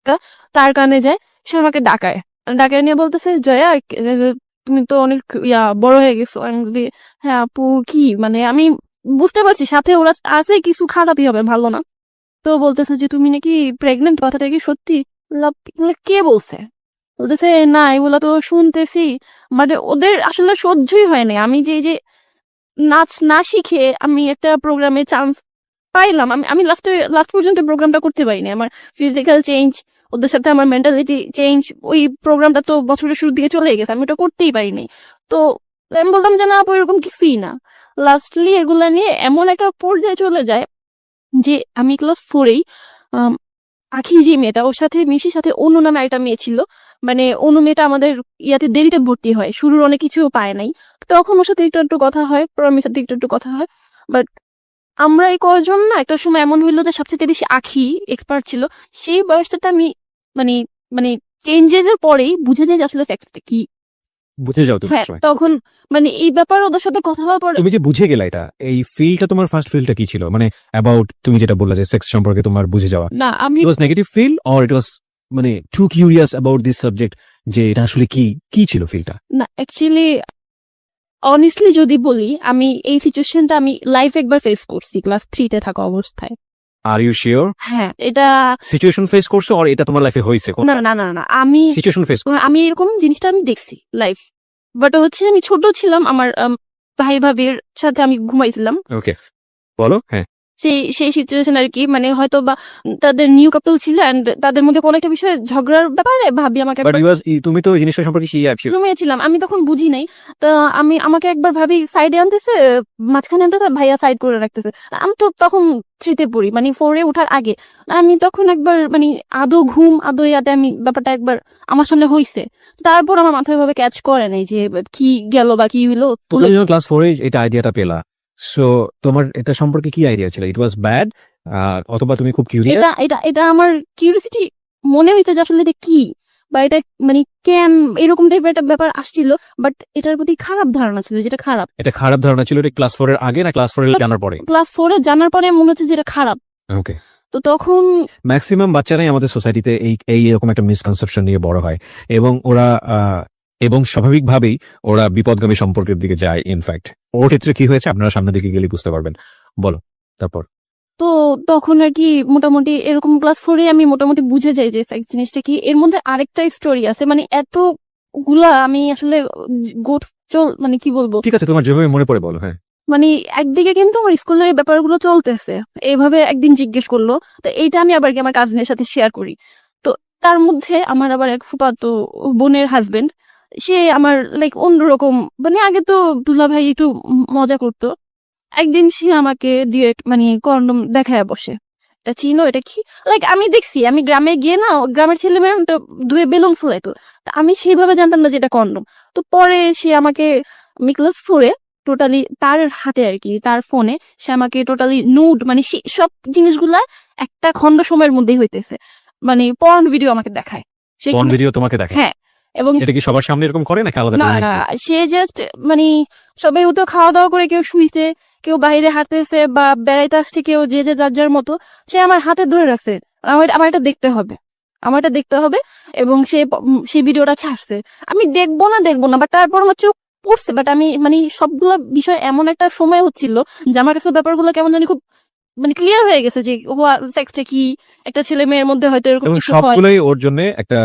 একটা, তার কানে যায়, সে আমাকে ডাকায় নিয়ে বলতেছে, জয়া তুমি তো অনেক বড় হয়ে গেছো। আমি বলি, হ্যাঁ আপু কি, মানে আমি বুঝতে পারছি সাথে ওরা আছে, কিছু খারাপই হবে, ভালো না। তো বলতেছে যে তুমি নাকি প্রেগনেন্ট, কথাটা কি সত্যি? কে বলছে? বলতেছে না, এগুলা তো শুনতেছি। মানে ওদের আসলে সহ্যই হয় না আমি যে নাচ না শিখে আমি একটা প্রোগ্রামে চান্স পাইলাম। আমি লাস্ট পর্যন্ত প্রোগ্রামটা করতে পারিনি। আমার ফিজিক্যাল চেঞ্জ, ওদের সাথে আমার মেন্টালিটি চেঞ্জ, ওই প্রোগ্রামটা তো বছরের শুরুর দিকে চলে গেছে, আমি ওটা করতেই পারিনি। তো আমি বলতাম যে না আপু এরকম কিছুই না। লাস্টলি এগুলা নিয়ে এমন একটা পর্যায়ে চলে যায় যে আমি ক্লাস 4-এই আখি যে মেয়েটা, ওর সাথে মিশির সাথে অনু নামে একটা মেয়ে ছিল। মানে অনু মেয়েটা আমাদের ইয়াতে দেরিতে ভর্তি হয়, শুরুর অনেক কিছু পায় নাই। তখন ওর সাথে একটু একটু কথা হয়, প্রমির সাথে একটু একটু কথা হয়। বাট আমরা এই কয়জন না একটা সময় এমন হইলো যে সবচেয়ে বেশি আখি এক্সপার্ট ছিল। সেই বয়সটাতে আমি মানে মানে চেঞ্জেস এর পরেই বুঝে যাই যে আসলে ফ্যাক্টটা কি। বুঝে যাও তুমি হ্যাঁ, সময়। তখন মানে এই ব্যাপারে ওদের সাথে কথা হওয়ার পরে তুমি যে বুঝে গেলা, এটা এই ফিলটা তোমার ফার্স্ট ফিলটা কি ছিল? মানে অ্যাবাউট তুমি যেটা বললা যে সেক্স সম্পর্কে তোমার বুঝে যাওয়া, না আমি it was negative feel or it was মানে too curious about this subject, যে এটা আসলে কি ছিল ফিলটা? না অ্যাকচুয়ালি অনেস্টলি যদি বলি, আমি এই সিচুয়েশনটা আমি লাইফ একবার ফেস করছি ক্লাস 3-তে থাকা অবস্থায়। আর ইউ শিওর হ্যাঁ, এটা সিচুয়েশন ফেস করছো আর এটা তোমার লাইফে হয়েছে? না না না না না, আমি সিচুয়েশন ফেস। আমি এরকম জিনিসটা আমি দেখছি লাইফ। বাট হচ্ছে আমি ছোট ছিলাম, আমার ভাই ভাবির সাথে আমি ঘুমাইছিলাম। ওকে, বলো। হ্যাঁ, সেই সিচুয়েশন আর কি, মানে হয়তো বা তাদের নিউ কাপল ছিল এন্ড তাদের মধ্যে কোনো একটা বিষয়ে ঝগড়ার ব্যাপারে ভাবি আমাকে বাট তুমি তো এই জিনিসটা সম্পর্কে রুমে ছিলাম, আমি তখন বুঝি নাই। তো আমাকে একবার ভাবি সাইডে আনতেছে, মাঝখানে আনতেছে, ভাইয়া সাইড করে রাখতেছে। আমি তো তখন 3-তে পড়ি, মানে 4-এ ওঠার আগে। আমি তখন একবার মানে আদৌ ঘুম আদৌ ইয়াতে আমি ব্যাপারটা একবার আমার সামনে হইছে। তারপর আমার মাথায় ভাবে ক্যাচ করে নাই যে কি গেল বা কি হইলো। তুমি যখন ক্লাস 4-এ এটা আইডিয়াটা পেলা, সো তোমার এটা সম্পর্কে কি আইডিয়া ছিল? ইট ওয়াজ ব্যাড অথবা তুমি খুব কিউরিয়াস? এটা এটা এটা আমার কিউরিওসিটি মনে হইতো যে আসলে এটা কি, বা এটা মানে কেন এরকম টাইপের একটা ব্যাপার আসছিল। বাট এটার প্রতি খারাপ ধারণা ছিল, যেটা খারাপ। এটা খারাপ ধারণা ছিল? এটা ক্লাস 4-এর আগে না ক্লাস 4 জানার পরে? ক্লাস 4-এ জানার পরে মনে হচ্ছে যে এটা খারাপ। ওকে। তো তখন ম্যাক্সিমাম বাচ্চারাই আমাদের সোসাইটিতে এই এরকম একটা মিসকনসেপশন নিয়ে বড় হয়, এবং এবং স্বাভাবিকভাবেই ওরা বিপদগামী সম্পর্কের দিকে যায়। ইনফ্যাক্ট ওর ক্ষেত্রে কি হয়েছে আপনারা সামনের দিকে গেলে বুঝতে পারবেন। বলো তারপর। তো তখন আর কি মোটামুটি এরকম ক্লাস 4-এ আমি মোটামুটি বুঝে যাই যে সেক্স জিনিসটা কি। এর মধ্যে আরেকটা স্টোরি আছে, মানে এতগুলা আমি আসলে গোট মানে কি বলবো, ঠিক আছে, তোমার যেভাবে মনে পড়ে বলো। হ্যাঁ, মানে একদিকে কিন্তু আমার স্কুলের ব্যাপারগুলো চলতেছে, এইভাবে একদিন জিজ্ঞেস করলো। তো এইটা আমি আবার কি আমার কাজিনের সাথে শেয়ার করি। তো তার মধ্যে আমার আবার এক ফুফাতো বোনের হাজবেন্ড, সে আমার লাইক অন্যরকম, মানে আগে তো দুলা ভাই একটু মজা করতো। একদিন সে আমাকে দিয়ে মানে কন্ডম দেখায় বসে, এটা চিনো, এটা কি? লাইক আমি দেখছি, আমি গ্রামে গিয়ে না গ্রামের ছেলে মেয়ে ধুয়ে বেলুন ফুলাইতো, তা আমি সেইভাবে জানতাম না যে এটা কন্ডম। তো পরে সে আমাকে, আমি ক্লাস 4-এ টোটালি তার হাতে আর কি, তার ফোনে সে আমাকে টোটালি নুড, মানে সব জিনিসগুলা একটা খন্ড সময়ের মধ্যেই হইতেছে, মানে পর্ন ভিডিও আমাকে দেখায়। কোন ভিডিও তোমাকে দেখে? হ্যাঁ, এবং এটা কি সবার সামনে এরকম করে নাকি আলাদা না করে? না, সে জাস্ট মানে সবাই তো খাওয়া দাওয়া করে কেউ শুইছে, কেউ বাইরে হাঁটতেছে বা বেড়াইতে আসছে, কেউ যে যে যার যার মতো। সে আমার হাতে ধরে রাখছে, আমার এটা দেখতে হবে, আমার এটা দেখতে হবে। এবং সে ভিডিওটা ছাড়ছে। আমি দেখবো না, বাট তারপর আমার চোখ পড়ছে। বাট আমি মানে সবগুলো বিষয় এমন একটা সময় হচ্ছিল যে আমার কাছে ব্যাপারগুলো কেমন জানি খুব মানে ক্লিয়ার হয়ে গেছে যে সেক্সটা কি, একটা ছেলে মেয়ের মধ্যে হয়তো এরকম এবং কিছু হয়। সবগুলোই ওর জন্য একটা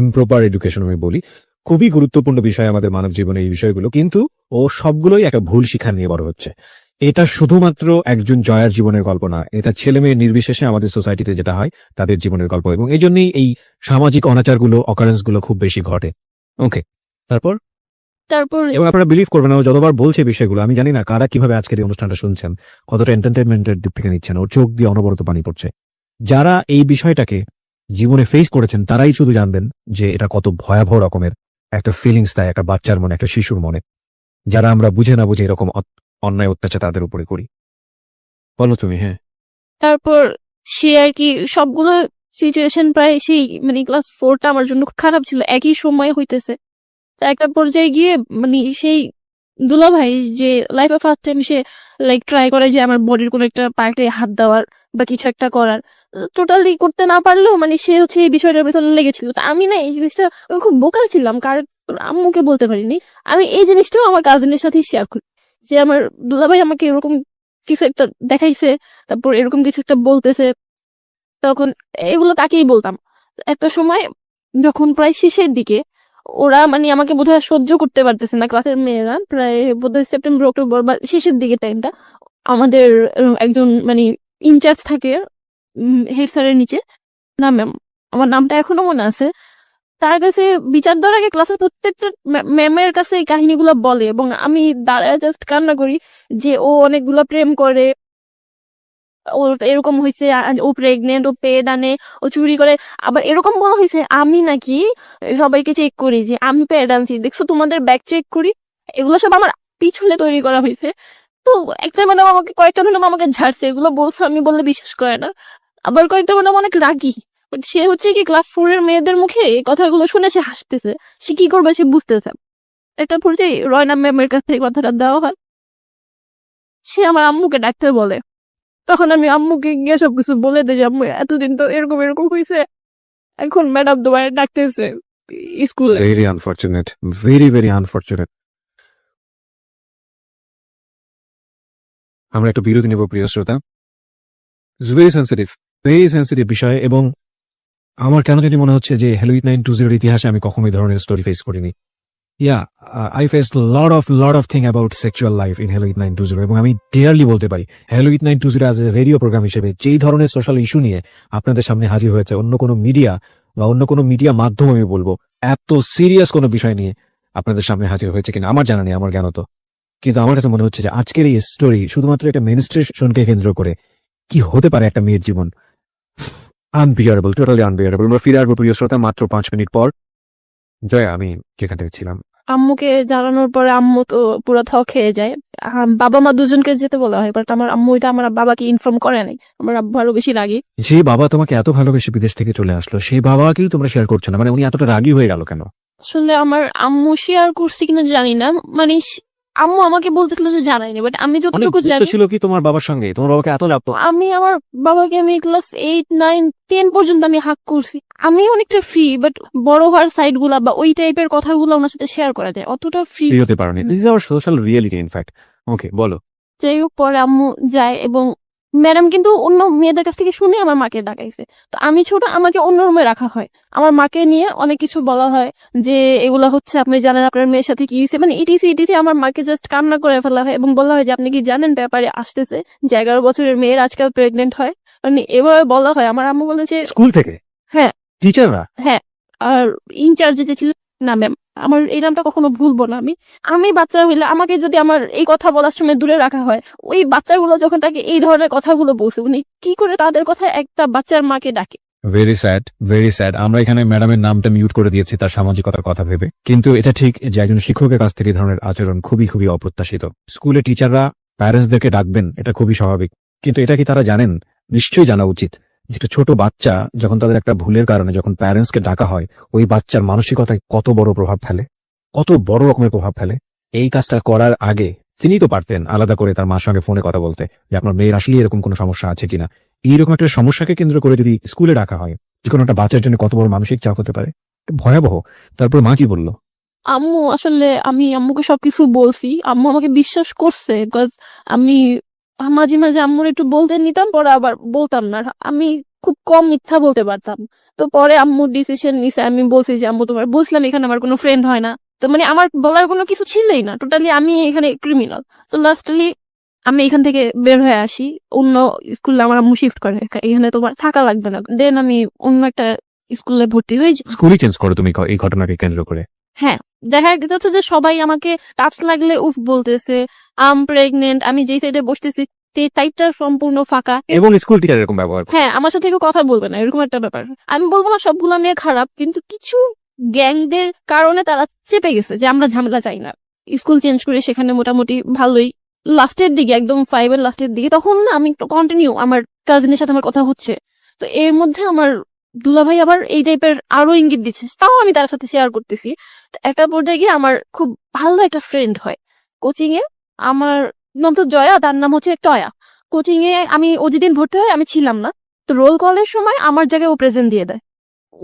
ইমপ্রপার এডুকেশন আমি বলি। খুবই গুরুত্বপূর্ণ বিষয় আমাদের মানব জীবনে এই বিষয়গুলো, কিন্তু ও সবগুলোই একটা ভুল শিক্ষা নিয়ে বড় হচ্ছে। এটা শুধুমাত্র একজন জয়ার জীবনের গল্প না, এটা ছেলে মেয়ে নির্বিশেষে আমাদের সোসাইটিতে যেটা হয় তাদের জীবনের গল্প, এবং এই জন্যই এই সামাজিক অনাচারগুলো, অকারেন্স গুলো খুব বেশি ঘটে। ওকে, তারপর এবং আপনারা বিলিভ করবেন না, ও যতবার বলছে বিষয়গুলো, আমি জানি না কারা কিভাবে আজকের এই অনুষ্ঠানটা শুনছেন, কতটা এন্টারটেনমেন্টের দিক থেকে নিচ্ছেন, ওর চোখ দিয়ে অনবরত পানি পড়ছে। যারা এই বিষয়টাকে জীবনে ফেস করেছেন তারাই শুধু জানবেন যে এটা কত ভয়াবহ রকমের একটা ফিলিংস দেয় একটা বাচ্চার মনে, একটা শিশুর মনে, যারা আমরা বুঝে না বুঝে এরকম অন্যায় অত্যাচার তাদের উপরে করি। বলো তুমি। হ্যাঁ, তারপর সে আর কি সবগুলো সিচুয়েশন প্রায় সেই মানে ক্লাস 4টা আমার জন্য খুব খারাপ ছিল, একই সময় হইতেছে। তো একটা পর্যায়ে গিয়ে মানে সেই দুলাভাই যে লাইফে ফার্স্ট টাইম সে লাইক ট্রাই করে যে আমার বডির কোনো একটা পার্টে হাত দেওয়ার, বা কিছু একটা করার, টোটালি করতে না পারলেও মানে সে হচ্ছে এই বিষয়টার পেছনে লেগেছিল। তো আমি না এই জিনিসটা আমি খুব বোকা ছিলাম, কারণ আম্মুকে বলতে পারিনি। আমি এই জিনিসটাও আমার কাজিনের সাথে শেয়ার করি যে আমার দুলাভাই আমাকে এরকম কিছু একটা দেখাইছে, তারপর এরকম কিছু একটা বলতেছে। তখন এগুলো তাকেই বলতাম। একটা সময় যখন প্রায় শেষের দিকে ওরা মানে আমাকে বোধহয় সহ্য করতে পারতেছে না, ক্লাসের মেয়েরা, প্রায় বোধহয় সেপ্টেম্বর অক্টোবর বা শেষের দিকে টাইমটা, আমাদের একজন মানে ইনচার্জ থাকে হেড স্যারের নিচে, না ম্যাম, আমার নামটা এখনো মনে আছে, তার কাছে বিচার দেওয়ার আগে ক্লাসের প্রত্যেকটা ম্যামের কাছে এই কাহিনীগুলো বলে, এবং আমি দাঁড়ায় জাস্ট কান্না করি যে ও অনেকগুলো প্রেম করে, ওর এরকম হয়েছে, ও প্রেগনেন্ট, ও পেট আনে, ও চুরি করে। আবার এরকম বলা হয়েছে আমি নাকি সবাইকে চেক করি যে আমি প্যাড আনছি, দেখছো তোমাদের ব্যাগ চেক করি। এগুলো সব আমার পিছনে তৈরি করা হয়েছে। তো একটা ম্যাডাম আমাকে, কয়েকটা ম্যাডাম আমাকে ঝাড়ছে, এগুলো বলছে আমি বললে বিশ্বাস করে না। আবার কয়েকটা ম্যাডাম অনেক রাগী, বাট সে হচ্ছে কি ক্লাস 4 এর মেয়েদের মুখে এই কথাগুলো শুনে সে হাসতেছে, সে কি করবে সে বুঝতেছে। একটা পর্যায়ে রয়না ম্যামের কাছে এই কথাটা দেওয়া হয়, সে আমার আম্মুকে ডাকতে বলে। তখন আমি আম্মুকে গিয়ে সবকিছু বলে দিই যে আম্মু এতদিন তো এরকম এরকম হয়েছে, এখন ম্যাডাম তোমার ডাকতেছে স্কুলে। Very unfortunate, very very unfortunate. আমরা একটা বিরতি নেব প্রিয় শ্রোতা। ভেরি সেন্সিটিভ বিষয়, এবং আমার কেন জানি মনে হচ্ছে যে হ্যালোইড 920 এর ইতিহাসে আমি কখনো এই ধরনের স্টোরি ফেস করিনি। I faced lot of thing about sexual life in Halloween 920, এবং আমি ডেয়ারলি বলতে পারি Halloween 920 as a radio programme হিসেবে যেই ধরনের সোশ্যাল ইস্যু নিয়ে আপনাদের সামনে হাজির হয়েছে, অন্য কোনো মিডিয়া বা অন্য কোনো মিডিয়া মাধ্যম আমি বলবো এত সিরিয়াস কোনো বিষয় নিয়ে আপনাদের সামনে হাজির হয়েছে কিনা আমার জানা নেই, আমার জ্ঞান তো। কিন্তু আমার কাছে মনে হচ্ছে যে আজকের এই স্টোরি শুধুমাত্র একটা মেনস্ট্রেশনকে কেন্দ্র করে কি হতে পারে একটা মেয়ের জীবন, আনবিয়ারেবল, টোটালি আনবিয়ারেবল। আমরা ফিরে আসবো প্রিয় শ্রোতা মাত্র 5 মিনিট পর। জয়া, আমি যেখান থেকে ছিলাম, আম্মুকে জানানোর পরে আম্মু তো পুরো খেয়ে যায়। বাবা মা দুজনকে যেতে বলা হয়, বাট আমার আম্মু এটা আমার বাবাকে ইনফর্ম করে নাই। আমার আব্বু আরো বেশি রাগী। যে বাবা তোমাকে এত ভালোবেসে বিদেশ থেকে চলে আসলো সেই বাবাকেই তোমরা শেয়ার করছো না, মানে উনি এতটা রাগী হয়ে গেল কেন? আসলে আমার আম্মু শেয়ার করছে কিনা জানি না, মানে আম্মু আমাকে বলতেছিল যে জানাইনি, বাট আমি অনেক যতটুকু যুক্ত জানি, ছিল কি তোমার বাবার সঙ্গে? তোমার বাবাকে এত লাগতো? আমি আমার বাবাকে আমি ক্লাস 8, 9, 10 পর্যন্ত আমি হাক করছি। আমি অনেকটা ফ্রি, বাট বড় হওয়ার সাইড গুলা বা ওই টাইপের কথাগুলো ওনার সাথে শেয়ার করা যায়, অতটা ফ্রি ফ্রি হতে পারোনি। This is our social reality in fact. Okay, বলো। যাই হোক, পরে আম্মু যায় এবং ম্যাডাম কিন্তু অন্য মেয়েদের কাছ থেকে শুনে আমার মাকে ডাকাইছে। তো আমি ছোট, আমাকে অন্য রুমে রাখা হয়, আমার মাকে নিয়ে অনেক কিছু বলা হয় যে এগুলা হচ্ছে আপনি জানেন আপনার মেয়ের সাথে কি হয়েছে, মানে ইটিসি ইটিসি। আমার মাকে জাস্ট কান্না করে ফেলা হয় এবং বলা হয় যে আপনি কি জানেন ব্যাপারে আসতেছে যে 11 বছরের মেয়ের আজকাল প্রেগনেন্ট হয়, মানে এভাবে বলা হয়। আমার আম্মু বলেছে স্কুল থেকে? হ্যাঁ। টিচাররা? হ্যাঁ। আর ইনচার্জ যে ছিল, না ম্যাম, আমার এই নামটা কখনো ভুলবো না। আমি বাচ্চা হইলে আমাকে যদি আমার এই কথা বলার সময় দূরে রাখা হয়, ওই বাচ্চাগুলো যখন তাকে এই ধরনের কথাগুলো বলছে, উনি কি করে তাদের কথা একটা বাচ্চার মাকে ডাকে? Very sad, very sad. আমরা এখানে ম্যাডামের নামটা মিউট করে দিয়েছি তার সামাজিকতার কথা ভেবে, কিন্তু এটা ঠিক যে একজন শিক্ষকের কাছ থেকে এই ধরনের আচরণ খুবই খুবই অপ্রত্যাশিত। স্কুলে টিচাররা প্যারেন্টসদেরকে ডাকবেন, এটা খুবই স্বাভাবিক, কিন্তু এটা কি তারা জানেন? নিশ্চয়ই জানা উচিত যে একটা ছোট বাচ্চা যখন তাদের একটা ভুলের কারণে যখন প্যারেন্টসকে ডাকা হয়, ওই বাচ্চার মানসিকতায় কত বড় প্রভাব ফেলে, কত বড় রকমের প্রভাব ফেলে। এই কাজটা করার আগে তিনি তো পারতেন আলাদা করে তার মার সঙ্গে ফোনে কথা বলতে যে আপনার মেয়ের আসলে এরকম কোনো সমস্যা আছে কিনা। এইরকম একটা সমস্যাকে কেন্দ্র করে যদি স্কুলে ডাকা হয়, যে কোনো একটা বাচ্চার জন্য কত বড় মানসিক চাপ হতে পারে, ভয়াবহ। তারপর মা কি বললো? আম্মু আসলে, আমি আম্মুকে সবকিছু বলছি, আম্মু আমাকে বিশ্বাস করছে, বিকজ আমি মাঝে মাঝে আম্মুর একটু বলতে নিতাম, পরে আবার বলতাম না। আমি খুব কম মিথ্যা বলতে পারতাম। তো পরে আম্মু ডিসিশন নিছে, আমি বলছি যে আম্মু তোমার বুঝলাম এখানে আমার কোনো ফ্রেন্ড হয় না, তো মানে আমার বলার কোনো কিছু ছিলই না, টোটালি আমি এখানে ক্রিমিনাল। তো লাস্টলি আমি এখান থেকে বের হয়ে আসি, অন্য স্কুলে আমার আম্মু শিফট করে, এখানে তোমার থাকা লাগবে না। দেন আমি অন্য একটা স্কুলে ভর্তি হয়ে যাই। স্কুলই চেঞ্জ করো তুমি এই ঘটনাকে কেন্দ্র করে? হ্যাঁ, দেখা যাচ্ছে যে সবাই আমাকে টাচ লাগলে উফ বলতেছে, আম প্রেগনেন্ট, আমি যেই সাইডে বসতেছি সেই সাইডটা সম্পূর্ণ ফাঁকা, এবং স্কুল টিচার এরকম ব্যবহার করে। হ্যাঁ, আমার সাথে কেউ কথা বলবে না, এরকম একটা ব্যাপার। আমি বলবো না সবগুলো মেয়ে খারাপ, কিন্তু কিছু গ্যাংদের কারণে তারা চেপে গেছে যে আমরা ঝামেলা চাই না। স্কুল চেঞ্জ করে সেখানে মোটামুটি ভালোই, লাস্টের দিকে একদম 5 এর লাস্টের দিকে, তখন না আমি কন্টিনিউ আমার কাজিনের সাথে আমার কথা হচ্ছে। তো এর মধ্যে আমার দুলাভাই আবার এই টাইপের আরো ইঙ্গিত দিচ্ছে, তাও আমি তার সাথে শেয়ার করতেছি। তো একটা পর্যায়ে গিয়ে আমার খুব ভালো একটা ফ্রেন্ড হয় কোচিং এ, আমার নাম তো জয়া, তার নাম হচ্ছে টয়া। কোচিং এ ও যেদিন ভর্তি হয় আমি ছিলাম না, তো রোল কলের সময় আমার জায়গায় ও প্রেজেন্ট দিয়ে দেয়।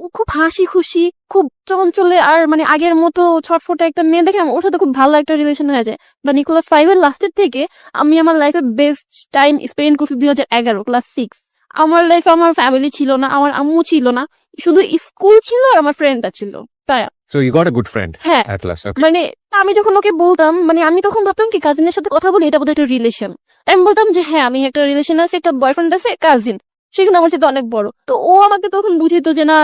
ও খুব হাসি খুশি, খুব চঞ্চলে, আর মানে আগের মতো ছটফটে একটা মেয়ে দেখে ওর সাথে খুব ভালো একটা রিলেশন হয়ে যায়। বা ক্লাস 5 এর লাস্টের থেকে আমি আমার লাইফে বেস্ট টাইম স্পেন্ড করছি 2011 ক্লাস 6। আমার লাইফে আমার ফ্যামিলি ছিল না, আমার আম্মু ছিল না, শুধু স্কুল ছিল আর আমার ফ্রেন্ডটা ছিল, তাই। So you got a good friend হ্যাঁ, অ্যাট লাস্ট। ওকে, মানে আমি যখন ওকে বলতাম, মানে আমি তখন ভাবতাম কি কাজিনের সাথে কথা বলি এটা বোধহয় একটা রিলেশন। আমি বলতাম যে হ্যাঁ আমি একটা রিলেশন আছে, একটা বয়ফ্রেন্ড আছে, কাজিন, সে কিন্তু আমার সাথে অনেক বড়। তো ও আমাকে তখন বুঝিত যে না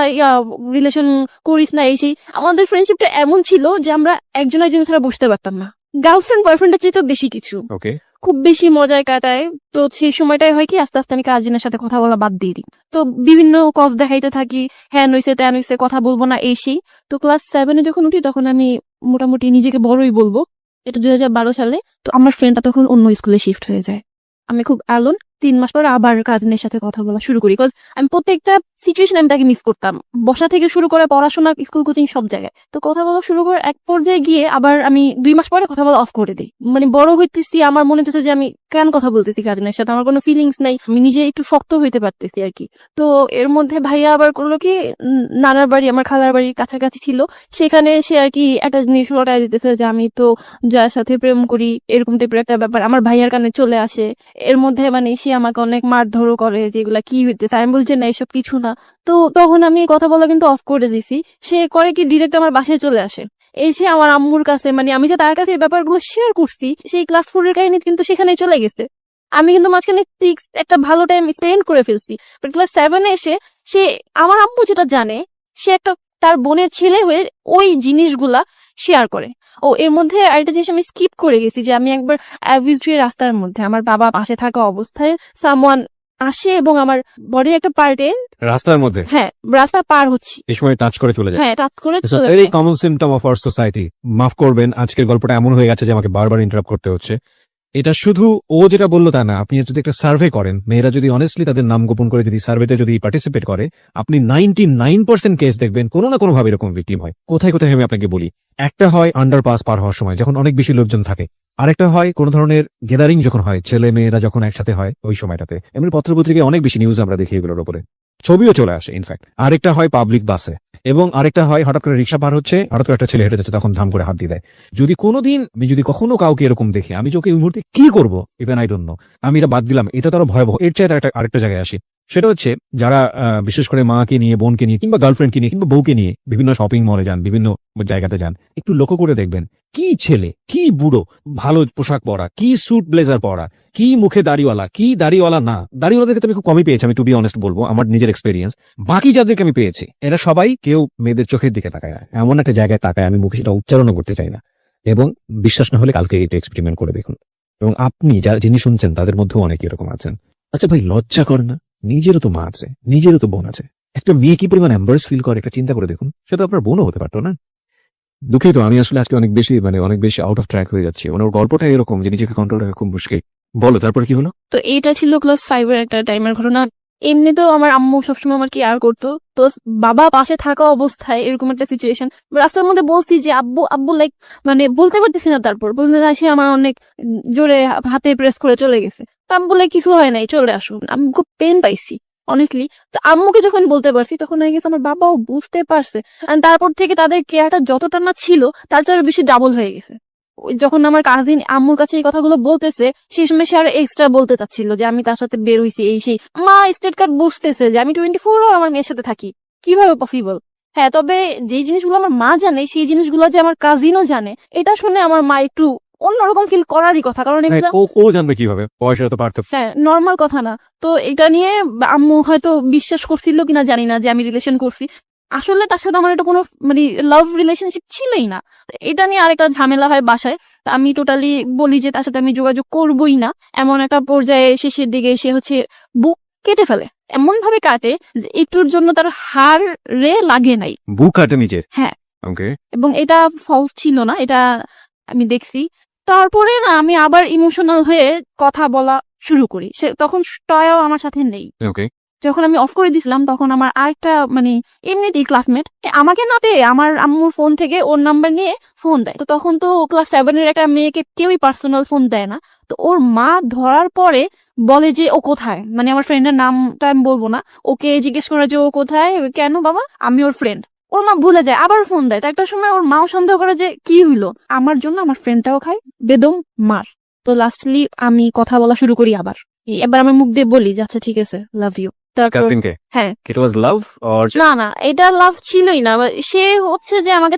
রিলেশন করিস না, এই সেই। আমাদের ফ্রেন্ডশিপটা এমন ছিল যে আমরা একজন একজনের ছাড়া বসতে পারতাম না। গার্লফ্রেন্ড বয়ফ্রেন্ডের চেয়ে তো বেশি কিছু, ওকে। খুব বেশি মজায় কাটায়। তো সেই সময়টাই হয় কি আস্তে আস্তে আমি কাজিনের সাথে কথা বলা বাদ দিয়ে দিই। তো বিভিন্ন কজ দেখাইতে থাকি, হ্যাঁ নইছে ত্যান হইছে, কথা বলবো না, এই সেই। তো ক্লাস 7 যখন উঠি তখন আমি মোটামুটি নিজেকে বড়ই বলবো, এটা 2012 সালে। তো আমার ফ্রেন্ডটা তখন অন্য স্কুলে শিফট হয়ে যায়, আমি খুব অ্যালোন। 3 মাস পর আবার কাজিনের সাথে কথা বলা শুরু করি, বিকজ আমি প্রত্যেকটা সিচুয়েশন আমি তাকে মিস করতাম, বসা থেকে শুরু করে পড়াশোনা, স্কুল, কোচিং, সব জায়গায়। তো কথা বলা শুরু করে এক পর্যায়ে গিয়ে আবার আমি 2 মাস পরে কথা বলা অফ করে দিই। মানে বড় হইতেছি, আমার মনে হচ্ছে যে আমি কেন কথা বলতেছি কাজিনের সাথে, আমার কোনো ফিলিংস নাই, আমি নিজে একটু শক্ত হইতে পারতেছি আর কি। তো এর মধ্যে ভাইয়া আবার করলো কি, নানার বাড়ি আমার খালার বাড়ির কাছাকাছি ছিল, সেখানে সে আর কি একটা জিনিস ঘটায় দিতেছে যে আমি তো যার সাথে প্রেম করি, এরকম টাইপের একটা ব্যাপার আমার ভাইয়ার কানে চলে আসে। এর মধ্যে মানে সে আমাকে অনেক মারধরও করে, যেগুলা কি হইতেছে। আমি বলছি না এসব কিছু না। তো তখন আমি কথা বলা কিন্তু অফ করে দিছি। সে করে কি ডিরেক্ট আমার বাসায় চলে আসে, এসে আমার আম্মুর কাছে, মানে আমি যে তার কাছে এই ব্যাপারগুলো শেয়ার করছি, সেই ক্লাস 4 এর কাহিনী কিন্তু সেখানে চলে গেছে। আমি কিন্তু মাঝখানে 6 একটা ভালো টাইম স্পেন্ড করে ফেলছি, বাট ক্লাস 7 এসে সে, আমার আম্মু যেটা জানে, সে একটা তার বোনের ছেলে হয়ে ওই জিনিসগুলা শেয়ার করে। ও এর মধ্যে আরেকটা জিনিস আমি স্কিপ করে গেছি, যে আমি একবার অ্যাভিস্ট্রির রাস্তার মধ্যে আমার বাবা পাশে থাকা অবস্থায় সামওয়ান আসে এবং আমার বডির একটা পার্টে, রাস্তার মধ্যে, হ্যাঁ রাস্তা পার হচ্ছি, এই সময় টাচ করে চলে যায়। হ্যাঁ টাচ করে It's a চলে very যায়। common symptom of our society. মাফ করবেন, আজকের গল্পটা এমন হয়ে গেছে যে আমাকে বারবার ইন্টারাপ্ট করতে হচ্ছে। এটা শুধু ও যেটা বললো তা না, আপনি যদি একটা সার্ভে করেন, মেয়েরা যদি অনেস্টলি তাদের নাম গোপন করে যদি সার্ভেতে যদি পার্টিসিপেট করে, আপনি 99% কেস দেখবেন কোনো না কোনো ভাবে এরকম ভিকটিম হয়। কোথায় কোথায় আমি আপনাকে বলি, একটা হয় আন্ডারপাস পার হওয়ার সময় যখন অনেক বেশি লোকজন থাকে, আরেকটা হয় কোনো ধরনের গ্যাদারিং যখন হয়, ছেলে মেয়েরা যখন একসাথে হয় ওই সময়টাতে। এমনি পত্রপত্রিকায় অনেক বেশি নিউজ আমরা দেখি এগুলোর উপরে, ছবিও চলে আসে ইনফ্যাক্ট। আরেকটা হয় পাবলিক বাসে, এবং আরেকটা হয় হঠাৎ করে রিক্সা পার হচ্ছে, হঠাৎ করে একটা ছেলে হেঁটে যাচ্ছে, তখন ধাম করে হাত দিয়ে দেয়। যদি কোনোদিন আমি যদি কখনো কাউকে এরকম দেখি, আমি যে ওকে এই মুহূর্তে কি করবো ইভেন আই ডোন্ট নো। আমি এটা বাদ দিলাম, এটা তো আরো ভয়াবহ। এর চেয়ে আরেকটা জায়গায় আসি, সেটা হচ্ছে যারা বিশেষ করে মাকে নিয়ে, বোনকে নিয়ে, কিংবা গার্লফ্রেন্ডকে নিয়ে, কিংবা বউকে নিয়ে বিভিন্ন শপিং মলে যান, বিভিন্ন জায়গাতে যান, একটু লক্ষ্য করে দেখবেন কি ছেলে, কি বুড়ো, ভালো পোশাক পরা, কি স্যুট ব্লেজার পরা, কি মুখে দাড়িওয়ালা, কি দাড়িওয়ালা না। দাড়িওয়ালাদেরকে তো আমি খুব কমই পেয়েছি, আমি টু বি অনেস্ট বলবো, আমার নিজের এক্সপেরিয়েন্স। বাকি যাদেরকে আমি পেয়েছি এরা সবাই কেউ মেয়েদের চোখের দিকে তাকায় না, এমন একটা জায়গায় তাকায় আমি মুখে সেটা উচ্চারণও করতে চাই না। এবং বিশ্বাস না হলে কালকে এটা এক্সপেরিমেন্ট করে দেখুন। এবং আপনি যারা যিনি শুনছেন তাদের মধ্যেও অনেকে এরকম আছেন। আচ্ছা ভাই, লজ্জা করে না? নিজেরও তো মা আছে, নিজেরও তো বোন আছে। একটা মেয়ে কি পরিমাণ এম্বারেস ফিল করে একটা চিন্তা করে দেখুন। সেটা আপনার বোনও হতে পারতো না? দুঃখিত, আমি আসলে আজকে অনেক বেশি আউট অফ ট্র্যাক হয়ে যাচ্ছি। মানে ওর গল্পটা এরকম যে নিজেকে কন্ট্রোল রাখা খুব মুশকিল। বলো তারপরে কি হলো? তো এইটা ছিল ক্লাস 5 এর একটা টাইমের ঘটনা। এমনিতেও আমার আম্মু সবসময় আমার কেয়ার করতো, তো বাবা পাশে থাকা অবস্থায় এরকম একটা সিচুয়েশন রাস্তার মধ্যে বলছি যে আব্বু আব্বু, লাইক মানে বলতে পারতেছি না, তারপর বলতে সে আমার অনেক জোরে হাতে প্রেস করে চলে গেছে। তো আমি বলে কিছু হয় নাই, চলে আসো। আমি খুব পেন পাইছি অনেস্টলি। তো আম্মুকে যখন বলতে পারছি তখন হয়ে গেছে আমার বাবাও বুঝতে পারছে, আর তারপর থেকে তাদের কেয়ারটা যতটা না ছিল তার চেয়ে বেশি ডাবল হয়ে গেছে। যখন আমার কাজিন আম্মুর কাছে এই কথাগুলো বলতেছে, সেই সময় সে আরো এক্সট্রা বলতে চাচ্ছিল যে আমি তার সাথে বের হইছি, এই সেই। মা স্টেট কার্ড বুঝতেছে যে আমি 24 আওয়ার আমার মেয়ের সাথে থাকি, কিভাবে পসিবল। হ্যাঁ, তবে যেই জিনিসগুলো আমার মা জানে, সেই জিনিসগুলো যে আমার কাজিনও জানে, এটা শুনে আমার মা একটু অন্যরকম ফিল করারই কথা, কারণ এগুলো ও জানবে কিভাবে? পয়সা তো পারতো। হ্যাঁ নর্মাল কথা না। তো এটা নিয়ে আম্মু হয়তো বিশ্বাস করছিল কিনা জানি না যে আমি রিলেশন করছি। আসলে তার সাথে আমার এটা কোনো মানে লাভ রিলেশনশিপ ছিলই না। এটা নিয়ে আরেকটা ঝামেলা হয় বাসায়। আমি টোটালি বলি যে তার সাথে আমি যোগাযোগ করবই না। এমন একটা পর্যায়ে শেষের দিকে সে হচ্ছে বুক কেটে ফেলে, এমন ভাবে কাটে যে একটুর জন্য তার হাড়ে লাগে নাই। বুক কাটে নিজের? হ্যাঁ। ওকে। এবং এটা ফলস ছিল না, এটা আমি দেখছি। তারপরে না আমি আবার ইমোশনাল হয়ে কথা বলা শুরু করি, সে তখন টয়াও আমার সাথে নেই। ওকে। যখন আমি অফ করে দিছিলাম তখন আমার আরেকটা মানে এমনিতেই ক্লাসমেট আমাকে না পেয়ে আমার আম্মুর ফোন থেকে ওর নাম্বার নিয়ে ফোন দেয়। তো তখন তো ক্লাস 7-এর একটা মেয়েকে কেউই পার্সোনাল ফোন দেয় না। তো ওর মা ধরার পরে বলে যে ও কোথায়, মানে আমার ফ্রেন্ডের নামটা আমি বলবো না, ওকে জিজ্ঞেস করে যে ও কোথায়, কেন বাবা, আমি ওর ফ্রেন্ড। ওর মা ভুলে যায়, আবার ফোন দেয়। তো একটা সময় ওর মাও সন্দেহ করে যে কি হইলো, আমার জন্য আমার ফ্রেন্ডটাও খায় বেদম মার। তো লাস্টলি আমি কথা বলা শুরু করি আবার। এবার আমি মুখ দিয়ে বলি যে আচ্ছা ঠিক আছে, লাভ ইউ। তারপর ক্যাথরিনকে হ্যাঁ, ইট ওয়াজ লাভ অর না না, এটা লাভ ছিলই না। সে হচ্ছে যে আমাকে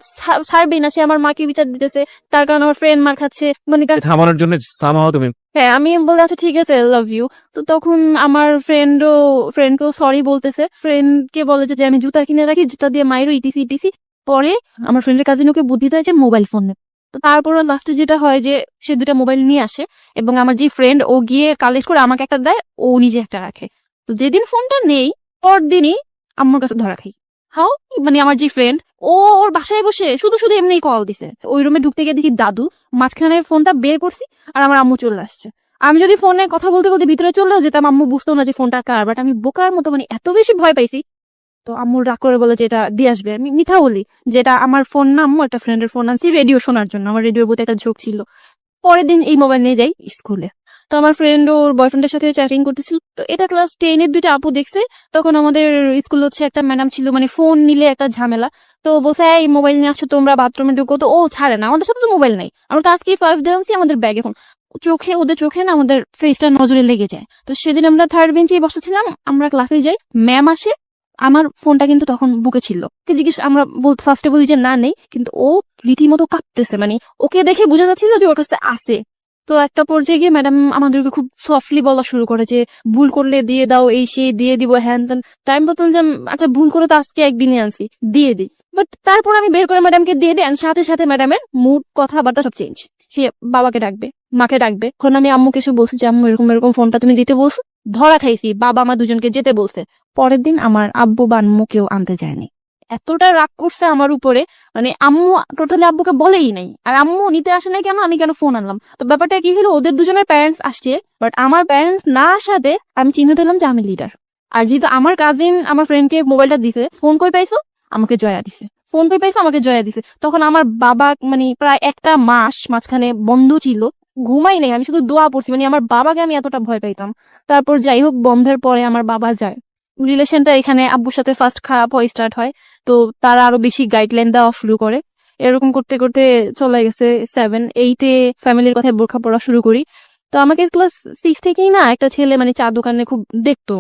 ছাড়বেই না, সে আমার মাকে বিচার দিতেছে, তার কারণে আমার ফ্রেন্ড মার খাচ্ছে, মানে থামানোর জন্য সামহাও তুমি হ্যাঁ আমি বলে আচ্ছা ঠিক আছে লাভ ইউ। তো তখন আমার ফ্রেন্ডকেও সরি বলতেছে, ফ্রেন্ডকে বলে যে আমি জুতা কিনে রাখি, জুতা দিয়ে মাইরো ইটিসি ইটিসি। পরে আমার ফ্রেন্ডের কাজিন ওকে বুদ্ধি দেয় যে মোবাইল ফোন নে। তো তারপরে লাস্টে যেটা হয় যে সে 2টা মোবাইল নিয়ে আসে এবং আমার যে ফ্রেন্ড ও গিয়ে কালেক্ট করে আমাকে একটা দেয়, ও নিজে একটা রাখে। তো যেদিন ফোনটা নেই পরদিনই আম্মুর কাছে ধরা খাই। হাও, মানে আমার যে ফ্রেন্ড ও ওর বাসায় বসে শুধু শুধু এমনি কল দিছে, ওই রুমে ঢুকতে গিয়ে দেখি দাদু, মাঝখানে ফোনটা বের করছি আর আমার আম্মু চলে আসছে। আমি যদি ফোনে কথা বলতে বলতে ভিতরে চলেও যেতাম, আম্মু বুঝতো না যে ফোনটা কার, বাট আমি বোকার মতো মানে এত বেশি ভয় পাইছি। তো আম্মুর রাগ করে বলে যে এটা দিয়ে আসবে। আমি মিথ্যা বলি যেটা আমার ফোন না, আম্মু একটা ফ্রেন্ডের ফোন আনছি রেডিও শোনার জন্য, আমার রেডিওর প্রতি একটা ঝোঁক ছিল। পরের দিন এই মোবাইল নিয়ে যাই স্কুলে। তো আমার ফ্রেন্ড ওর বয়ফ্রেন্ডের সাথে চ্যাটিং করতেছিল। তো এটা ক্লাস 10-এর 2টা আপু দেখছে। তখন আমাদের স্কুল হচ্ছে একটা ম্যাডাম ছিল, মানে ফোন নিলে একটা ঝামেলা। তো বলছে এই মোবাইল নিয়ে আসছো তোমরা, বাথরুমে ঢুকো। তো ও ছাড়ে না, আমাদের সাথে তো মোবাইল নাই, আমরা তো আজকে 5 ডে আনছি আমাদের ব্যাগে ফোন। ওদের চোখে না আমাদের ফেসটা নজরে লেগে যায়। তো সেদিন আমরা 3rd বেঞ্চে বসেছিলাম, আমরা ক্লাসে যাই, ম্যাম আসে, আমার ফোনটা কিন্তু তখন বুকে ছিল। জিজ্ঞেস আমরা ফার্স্টে বলি যে না নেই, কিন্তু ও রীতিমতো কাঁপতেছে, মানে ওকে দেখে বোঝা যাচ্ছিল যে ওর কাছে আছে। তো একটা পর্যায়ে গিয়ে ম্যাডাম আমাদেরকে খুব সফটলি বলা শুরু করে যে ভুল করলে দিয়ে দাও, এই সেই দিয়ে দিব হ্যান ত্যান। টাইম বলতাম যে আচ্ছা ভুল করে তো আজকে একদিনই আনছি, দিয়ে দিই। বাট তারপর আমি বের করে ম্যাডামকে দিয়ে দিই, সাথে সাথে ম্যাডামের মুড কথাবার্তা সব চেঞ্জ। সে বাবাকে ডাকবে, মাকে ডাকবে। এখন আমি আম্মুকে এসে বলছি যে আম্মু এরকম এরকম ফোনটা তুমি দিতে বলছো, ধরা খাইছি, বাবা আমার দুজনকে যেতে বলছে। পরের দিন আমার আব্বু বা আম্মু কেউ আনতে যায়নি। এতটা রাগ করছে আমার উপরে, মানে আম্মু টোটালি আব্বুকে বলেই নাই, আর আম্মু নিতে আসে নাই কেন, আমি কেন ফোন আনলাম। তো ব্যাপারটা কি হলো, ওদের দুজনের প্যারেন্টস আসছে, বাট আমার প্যারেন্টস না আসাতে আমি চিহ্নিত হলাম যে আমি লিডার। আর যেহেতু আমার কাজিন আমার ফ্রেন্ডকে মোবাইলটা দিছে, ফোন কই পাইছো, আমাকে জয়া দিছে, ফোন কই পাইছো, আমাকে জয়া দিছে। তখন আমার বাবা মানে প্রায় একটা মাস মাঝখানে বন্ধ ছিল, ঘুমাই নাই, আমি শুধু দোয়া পড়ছি, মানে আমার বাবাকে আমি এতটা ভয় পাইতাম। তারপর যাই হোক বন্ধের পরে আমার বাবা যায়, রিলেশনটা এখানে আব্বুর সাথে ফার্স্ট খারাপ হয়ে স্টার্ট হয়। তো তারা আরো বেশি গাইডলাইন দেওয়া শুরু করে। এরকম করতে করতে চলে গেছে 7-8-এ ফ্যামিলির কথায় বোরখা পড়া শুরু করি। তো আমাকে ক্লাস 6 থেকেই না একটা ছেলে মানে চা দোকানে খুব দেখতো।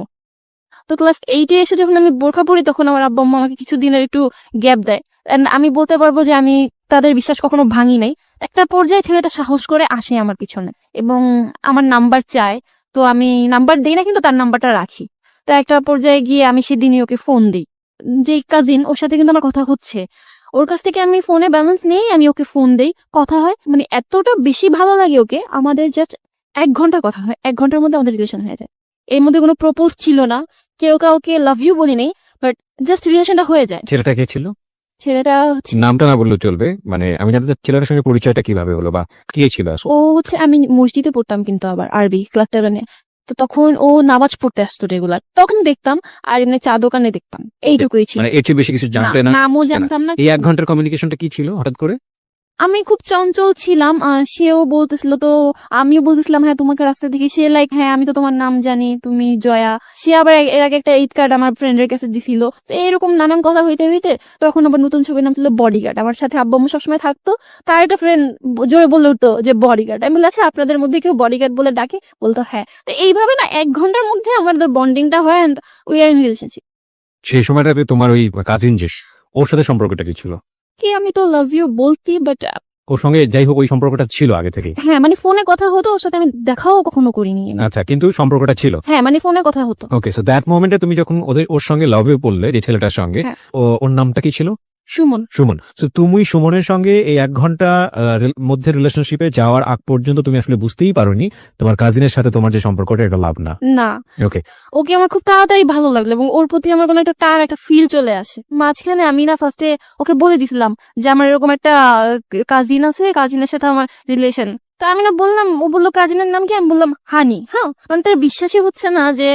তো ক্লাস 8-এ এসে যখন আমি বোরখা পড়ি তখন আমার আব্বা আম্মা আমাকে কিছুদিনের একটু গ্যাপ দেয়। And আমি বলতে পারবো যে আমি তাদের বিশ্বাস কখনো ভাঙি নাই। একটা পর্যায়ে ছেলেটা সাহস করে আসে আমার পিছনে এবং আমার নাম্বার চায়। তো আমি নাম্বার দেই না, কিন্তু তার নাম্বারটা রাখি। তো একটা পর্যায়ে গিয়ে আমি সেদিনই ওকে ফোন দিই, যে কাজিন ওর সাথে কিন্তু আমার কথা হচ্ছে, ওর কাছ থেকে আমি ফোনে ব্যালেন্স নেই, আমি ওকে ফোন দেই, কথা হয়, মানে এতটা বেশি ভালো লাগে ওকে। আমাদের জাস্ট 1 ঘন্টা কথা হয়, 1 ঘন্টার মধ্যে আমাদের রিলেশন হয়ে যায়। এর মধ্যে কোনো প্রপোজ ছিল না, কেউ কাউকে লাভ ইউ বলি নেই, বাট জাস্ট রিলেশনটা হয়ে যায়। ছেলেটা কে ছিল? ছেলেটা হচ্ছে নামটা না বললেও চলবে, মানে আমি জানতে চাই ছেলেটার সঙ্গে পরিচয়টা কিভাবে হলো বা কে ছিল আসলে? ও হচ্ছে আমি মসজিদে পড়তাম কিন্তু আবার আরবি ক্লাস 7-এ। তো তখন ও নামাজ পড়তে আসতো রেগুলার, তখন দেখতাম, আর এমনি চা দোকানে দেখতাম, এইটুকুই ছিল। মানে এর চেয়ে বেশি কিছু জানতে না? নামও জানতাম না। এই 1 ঘন্টার কমিউনিকেশনটা কি ছিল হঠাৎ করে? আমি খুব চঞ্চল ছিলাম, সেও বলতেছিল, তো আমিও বলতেছিলাম হ্যাঁ তোমাকে রাস্তা দেখি। সে লাইক হ্যাঁ আমি তো তোমার নাম জানি, তুমি জয়া। সে আবার এর আগে একটা ঈদ কার্ড আমার ফ্রেন্ডের কাছে দিছিল। তো এরকম নানান কথা হইতে হইতে তখন আবার নতুন ছবির নাম ছিল বডিগার্ড। আমার সাথে আব্বু আম্মু সবসময় থাকতো, তার একটা ফ্রেন্ড জোরে বলে উঠতো যে বডিগার্ড। আমি বললাম আচ্ছা আপনাদের মধ্যে কেউ বডিগার্ড বলে ডাকে? বলতো হ্যাঁ। তো এইভাবে না 1 ঘন্টার মধ্যে আমাদের বন্ডিংটা হয়, and we are in relationship. সেই সময়টাতে তোমার ওই কাজিন যে ওর সাথে সম্পর্কটা কি ছিল? কি আমি তো লাভ ইউ বলতি, বাট ওর সঙ্গে যাই হোক ওই সম্পর্কটা ছিল আগে থেকে? হ্যাঁ মানে ফোনে কথা হতো, ওর সাথে আমি দেখাও কখনো করিনি। আচ্ছা, কিন্তু সম্পর্কটা ছিল? হ্যাঁ মানে ফোনে কথা হতো। ওকে, সো দ্যাট মোমেন্টে তুমি যখন ওর সঙ্গে লাভে পড়লে, যে ছেলেটার সঙ্গে, হ্যাঁ। ওর নামটা কি ছিল? সুমন। সুমন। সো তুমি সুমনের সঙ্গে এই 1 ঘন্টা মধ্যে রিলেশনশিপে যাওয়ার আগ পর্যন্ত তুমি আসলে বুঝতেই পারোনি তোমার কাজিনের সাথে তোমার যে সম্পর্কটা এটা লাভ না? না। ওকে। ওকে আমার খুব তাড়াতাড়ি ভালো লাগলো এবং ওর প্রতি আমার কোনো একটা ফিল চলে আসে। মাঝখানে আমি না ফার্স্টে ওকে বলে দিছিলাম যে আমার এরকম একটা কাজিন আছে, কাজিনের সাথে আমার রিলেশন। তা আমি না বললাম, ও বললো কাজিনের নাম কি, আমি বললাম হানি। হ্যাঁ, মানে তার বিশ্বাসই হচ্ছে না যে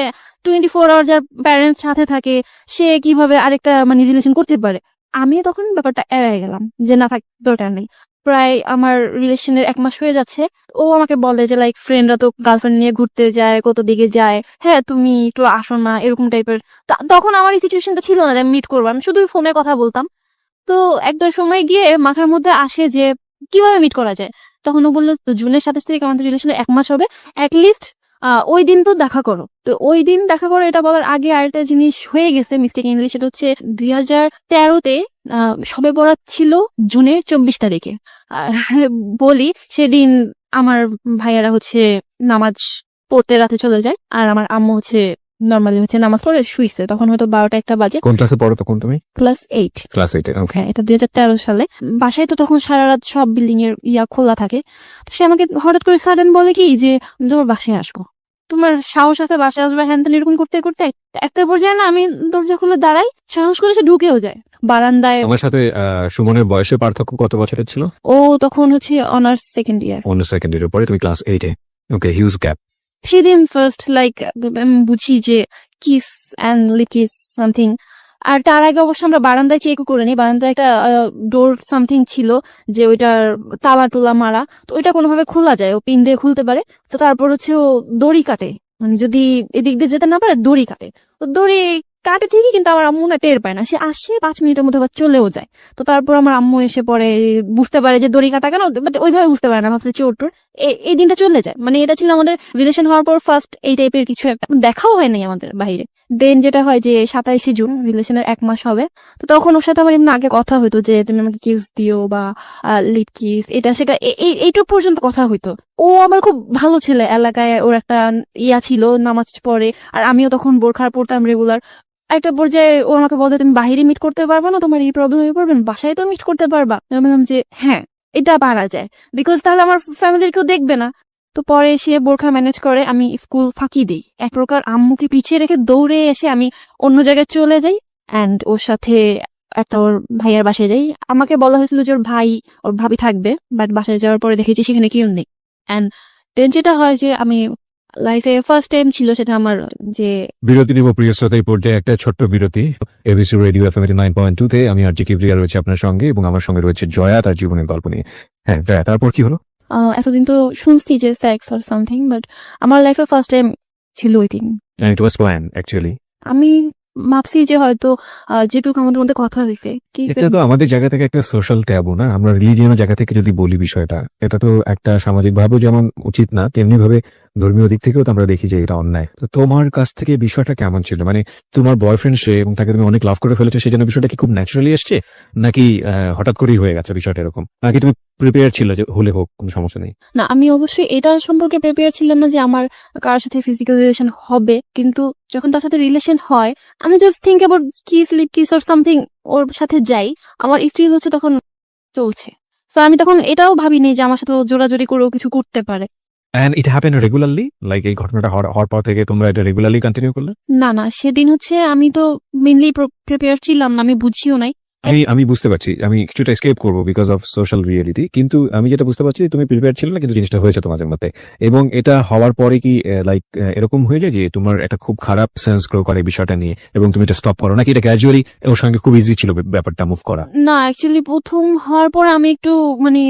24 আওয়ার যার প্যারেন্টস সাথে থাকে সে কিভাবে আরেকটা মানে রিলেশন করতে পারে। আমি তখন ব্যাপারটা এড়াই গেলাম যে না থাক, দরকার নেই। প্রায় আমার রিলেশনের 1 মাস হয়ে যাচ্ছে। ও আমাকে বলে যে লাইক ফ্রেন্ডরা তো গার্লফ্রেন্ড নিয়ে ঘুরতে যায়, কত দিকে যায়, হ্যাঁ তুমি একটু আসো না, এরকম টাইপের। তখন আমার এই সিচুয়েশনটা ছিল না যে আমি মিট করবো, আমি শুধু ফোনে কথা বলতাম। তো একটা সময় গিয়ে মাথার মধ্যে আসে যে কিভাবে মিট করা যায়। তখন ও বললো তো জুনের 27 তারিখ আমাদের রিলেশনে 1 মাস হবে, অ্যাটলিস্ট ওই দিন তো দেখা করো। তো ওই দিন দেখা করো এটা বলার আগে আরেকটা জিনিস হয়ে গেছে মিস্টেক ইংলিশ, সেটা হচ্ছে 2013-তে সবে বরাত ছিল জুনের 24 তারিখে। আর বলি সেদিন আমার ভাইয়ারা হচ্ছে নামাজ পড়তে রাতে চলে যায়, আর আমার আম্মু হচ্ছে নর্মালি হচ্ছে নামাজ পড়ে শুইছে, তখন হয়তো 12টা-1টা বাজে। কোন ক্লাসে পড়ো তখন তুমি? ক্লাস 8। ক্লাস 8 এ। হ্যাঁ, এটা 2013 সালে। বাসায় তো তখন সারা রাত সব বিল্ডিং এর খোলা থাকে। তো সে আমাকে হঠাৎ করে সাডেন বলে কি যে তোর বাসায় আসবো, তোমার সাহস আছে বাসায় আসবে, হ্যান ত্যান এরকম করতে করতে একটা পর্যায়ে না আমি দরজা খুলে দাঁড়াই, সাহস করে সে ঢুকেও যায় বারান্দায়। আমার সাথে সুমনের বয়সের পার্থক্য কত বছরের ছিল? ও তখন হচ্ছে অনার্স সেকেন্ড ইয়ার। অন্য সেকেন্ড ইয়ারের পরে তুমি ক্লাস 8 এ। ওকে, হিউজ গ্যাপ। সেদিন ফার্স্ট লাইক বুঝি যে কিস অ্যান্ড লিকিস সামথিং। আর তার আগে অবশ্য আমরা বারান্দায় চেকও করে নিই, বারান্দায় একটা ডোর সামথিং ছিল যে ওইটার তালা টুলা মারা, তো ওইটা কোনোভাবে খোলা যায়, ও পিন দিয়ে খুলতে পারে। তো তারপর হচ্ছে ও দড়ি কাটে, মানে যদি এদিক দিয়ে যেতে না পারে দড়ি কাটে। তো দড়ি কাটে ঠিকই, কিন্তু আমার আম্মু না টের পায় না, সে আসে 5 মিনিটের মধ্যে আবার চলেও যায়। তো তারপর আমার আম্মু এসে পরে বুঝতে পারে যে দড়ি কাটা কেন, বাট ওইভাবে বুঝতে পারে না, ভাবছে চোর টোর। এই দিনটা চলে যায়, মানে এটা ছিল আমাদের রিলেশন হওয়ার পর ফার্স্ট এই টাইপের কিছু একটা, দেখাও হয় নাই আমাদের বাইরে। দেন যেটা হয় যে 27শে জুন রিলেশনের 1 মাস হবে। তো তখন ওর সাথে আমার এমনি আগে কথা হইতো যে তুমি আমাকে কিস দিও বা লিপ কিস, এটা সেটা এইটুক পর্যন্ত কথা হইতো। ও আমার খুব ভালো ছেলে, এলাকায় ওর একটা ছিল, নামাজ পড়ে, আর আমিও তখন বোরখা পড়তাম রেগুলার। একটা পর্যায়ে ও আমাকে বলতে তুমি বাইরে মিট করতে পারবা না, তোমার এই প্রবলেম হয়ে পড়বেন, বাসায় তো মিট করতে পারবা। আমি বললাম যে হ্যাঁ এটা পারা যায়, বিকজ তাহলে আমার ফ্যামিলির কেউ দেখবে না। তো পরে সে বোরখা ম্যানেজ করে, আমি স্কুল ফাঁকি দিই, এক প্রকার আম্মুকে পিছিয়ে রেখে দৌড়ে এসে আমি অন্য জায়গায় চলে যাই অ্যান্ড ওর সাথে একটা ওর ভাইয়ার বাসায় যাই। আমাকে বলা হয়েছিল যে ওর ভাই ওর ভাবি থাকবে, বাট বাসায় যাওয়ার পরে দেখেছি সেখানে কেউ নেই। অ্যান্ড দেন যেটা হয় যে আমি লাইফে ফার্স্ট টাইম ছিল সেটা আমার যে বিরতি নিব প্রিয় শ্রোতা, এই পর্যায়ে একটা ছোট্ট বিরতি। এবিসি রেডিও এফএম 9.2 তে আমি আর জি কিবরিয়া রয়েছে আপনার সঙ্গে, এবং আমার সঙ্গে রয়েছে জয়া তার জীবনের গল্প নিয়ে। হ্যাঁ জয়া, তারপর কি হলো? এতদিন তো শুনছি যে সেক্স অর সামথিং, বাট আমার লাইফে ফার্স্ট টাইম ছিল ওই দিন। ইট ওয়াজ প্ল্যান অ্যাকচুয়ালি। আমি ভাবছি যে হয়তো যেটুকু আমাদের মধ্যে কথা হইছে কি এটা তো আমাদের জায়গা থেকে একটা সোশ্যাল ট্যাবু না, আমরা রিলিজিয়নের জায়গা থেকে যদি বলি বিষয়টা, এটা তো একটা সামাজিক ভাবেও যেমন উচিত না, তেমনি ভাবে ধর্মীয় দিক থেকেও তো আমরা দেখি যে এটা অন্যায়। তো তোমার কাছ থেকে বিষয়টা কেমন ছিল? মানে তোমার বয়ফ্রেন্ড সে, এবং তাকে তুমি অনেক লাভ করে ফেলেছো, সেই জন্য বিষয়টা কি খুব ন্যাচারালি এসছে, নাকি হঠাৎ করেই হয়ে গেছে বিষয়টা এরকম, নাকি তুমি প্রিপেয়ার ছিল যে হলে হোক কোনো সমস্যা নেই? না, আমি অবশ্যই এটা সম্পর্কে প্রিপেয়ার ছিলাম না যে আমার কারোর সাথে ফিজিক্যাল রিলেশন হবে, কিন্তু যখন তার সাথে রিলেশন হয় আমি just think about kiss lip kiss or something, ওর সাথে যাই, আমার স্ত্রী হচ্ছে তখন চলছে। তো আমি তখন এটাও ভাবিনি যে আমার সাথে ও জোরাজোরি করেও কিছু করতে পারে। And it happen regularly, like এই ঘটনাটা হওয়ার পর থেকে তোমরা এটা রেগুলারলি কন্টিনিউ করলে? না না, সেদিন হচ্ছে আমি তো মেনলি প্রিপেয়ার ছিলাম না, আমি বুঝিও নাই। আমি বুঝতে পারছি, আমি কিছুটা এসকেপ করবো বিকজ অফ সোশ্যাল রিয়েলিটি, কিন্তু আমি যেটা বুঝতে পারছি তুমি প্রিপেয়ার ছিল না, কিন্তু জিনিসটা হয়েছে তোমাদের মধ্যে। এবং এটা হওয়ার পরে কি লাইক এরকম হয়ে যায় যে তোমার একটা খুব খারাপ সেন্স গ্রো করে বিষয়টা নিয়ে, এবং তুমি এটা স্টপ করো, নাকি এটা ক্যাজুয়ালি ওর সঙ্গে খুব ইজি ছিল ব্যাপারটা মুভ করা? না, অ্যাকচুয়ালি প্রথম হওয়ার পর আমি একটু মানে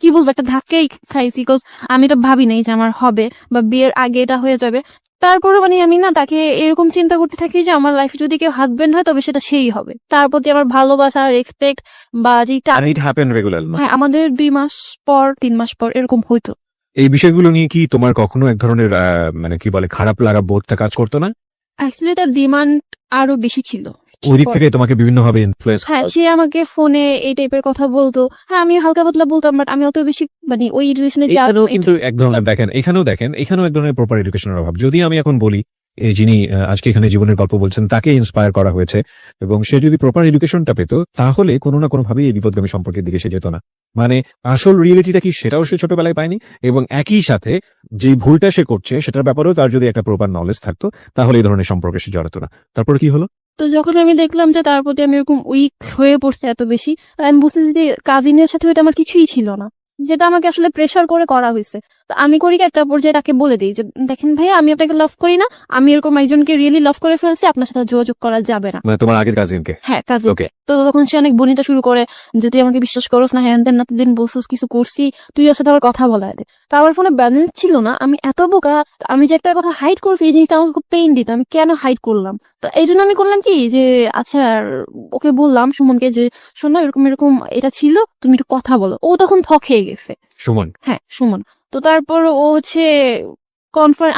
কি বলবো, একটা ধাক্কাই খাইছি, বিকজ আমি এটা ভাবি নাই যে আমার হবে বা বিয়ের আগে এটা হয়ে যাবে। তারপরে মানে আমি না তাকে এরকম চিন্তা করতে থাকি যে আমার লাইফে যদি কেউ হাজবেন্ড হয় তবে সেটা সেই হবে, তার প্রতি আমার ভালোবাসা রেসপেক্ট বা যেটা। It happen regular? হ্যাঁ, আমাদের 2 মাস পর 3 মাস পর এরকম হইতো। এই বিষয়গুলো নিয়ে কি তোমার কখনো এক ধরনের মানে কি বলে খারাপ লাগা বোধটা কাজ করতো না? অ্যাকচুয়ালি তার ডিমান্ড আরো বেশি ছিল। ওই দিক থেকে তোমাকে বিভিন্ন ভাবে ইনফ্লুয়েন্স? হ্যাঁ, সে আমাকে ফোনে এই টাইপের কথা বলতো, হ্যাঁ আমি হালকা পাতলা বলতাম, বাট আমি অত বেশি মানে ওই রিলেশনের কিন্তু এক ধরনের দেখেন এখানেও এক ধরনের প্রপার এডুকেশনের অভাব। যদি আমি এখন বলি এই যিনি আজকে এখানে জীবনের গল্প বলছেন তাকে ইন্সপায়ার করা হয়েছে, এবং সে যদি প্রপার এডুকেশনটা পেত, তাহলে কোনো না কোনো ভাবে এই বিপদগামী সম্পর্কের দিকে সে যেত না। মানে আসল রিয়েলিটিটা কি সেটাও সে ছোটবেলায় পায়নি, এবং একই সাথে যে ভুলটা সে করছে সেটার ব্যাপারেও তার যদি একটা প্রপার নলেজ থাকতো, তাহলে এই ধরনের সম্পর্কে সে জড়াতো না। তারপর কি হলো? তো যখন আমি দেখলাম যে তার প্রতি আমি এরকম উইক হয়ে পড়ছে এত বেশি, আমি বুঝতেছি যে কাজিনের সাথে ওইটা আমার কিছুই ছিল না। যেটা আমাকে আসলে প্রেশার করে করা হয়েছে। তো আমি করি কি, একটা পর্যায়ে তাকে বলে দিই যে দেখেন ভাইয়া, আমি আপনাকে লাভ করি না, আমি এরকম একজনকে রিয়েলি লাভ করে ফেলছি, আপনার সাথে যোগাযোগ করা যাবে না। মানে তোমার আগের কাজিনকে? হ্যাঁ, কাজে। ওকে। তো তখন সে অনেক বনিতা শুরু করে যে তুই আমাকে বিশ্বাস করস না, হ্যান তেন না, দিন বলছিস কিছু করছি, তুই ওর সাথে আবার কথা বলা দে। তো আমার ফোনে ব্যালেন্স ছিল না, আমি এত বোকা, আমি যে একটা কথা হাইড করছি এই জিনিসটা আমাকে খুব পেইন দিত, আমি কেন হাইড করলাম। তো এই জন্য আমি করলাম কি যে আচ্ছা, ওকে বললাম সুমনকে যে শোনো এরকম এরকম এটা ছিল, তুমি একটু কথা বলো। ও তখন থ খেয়ে গেছে। সুমন? হ্যাঁ, সুমন। তো তারপর ও হচ্ছে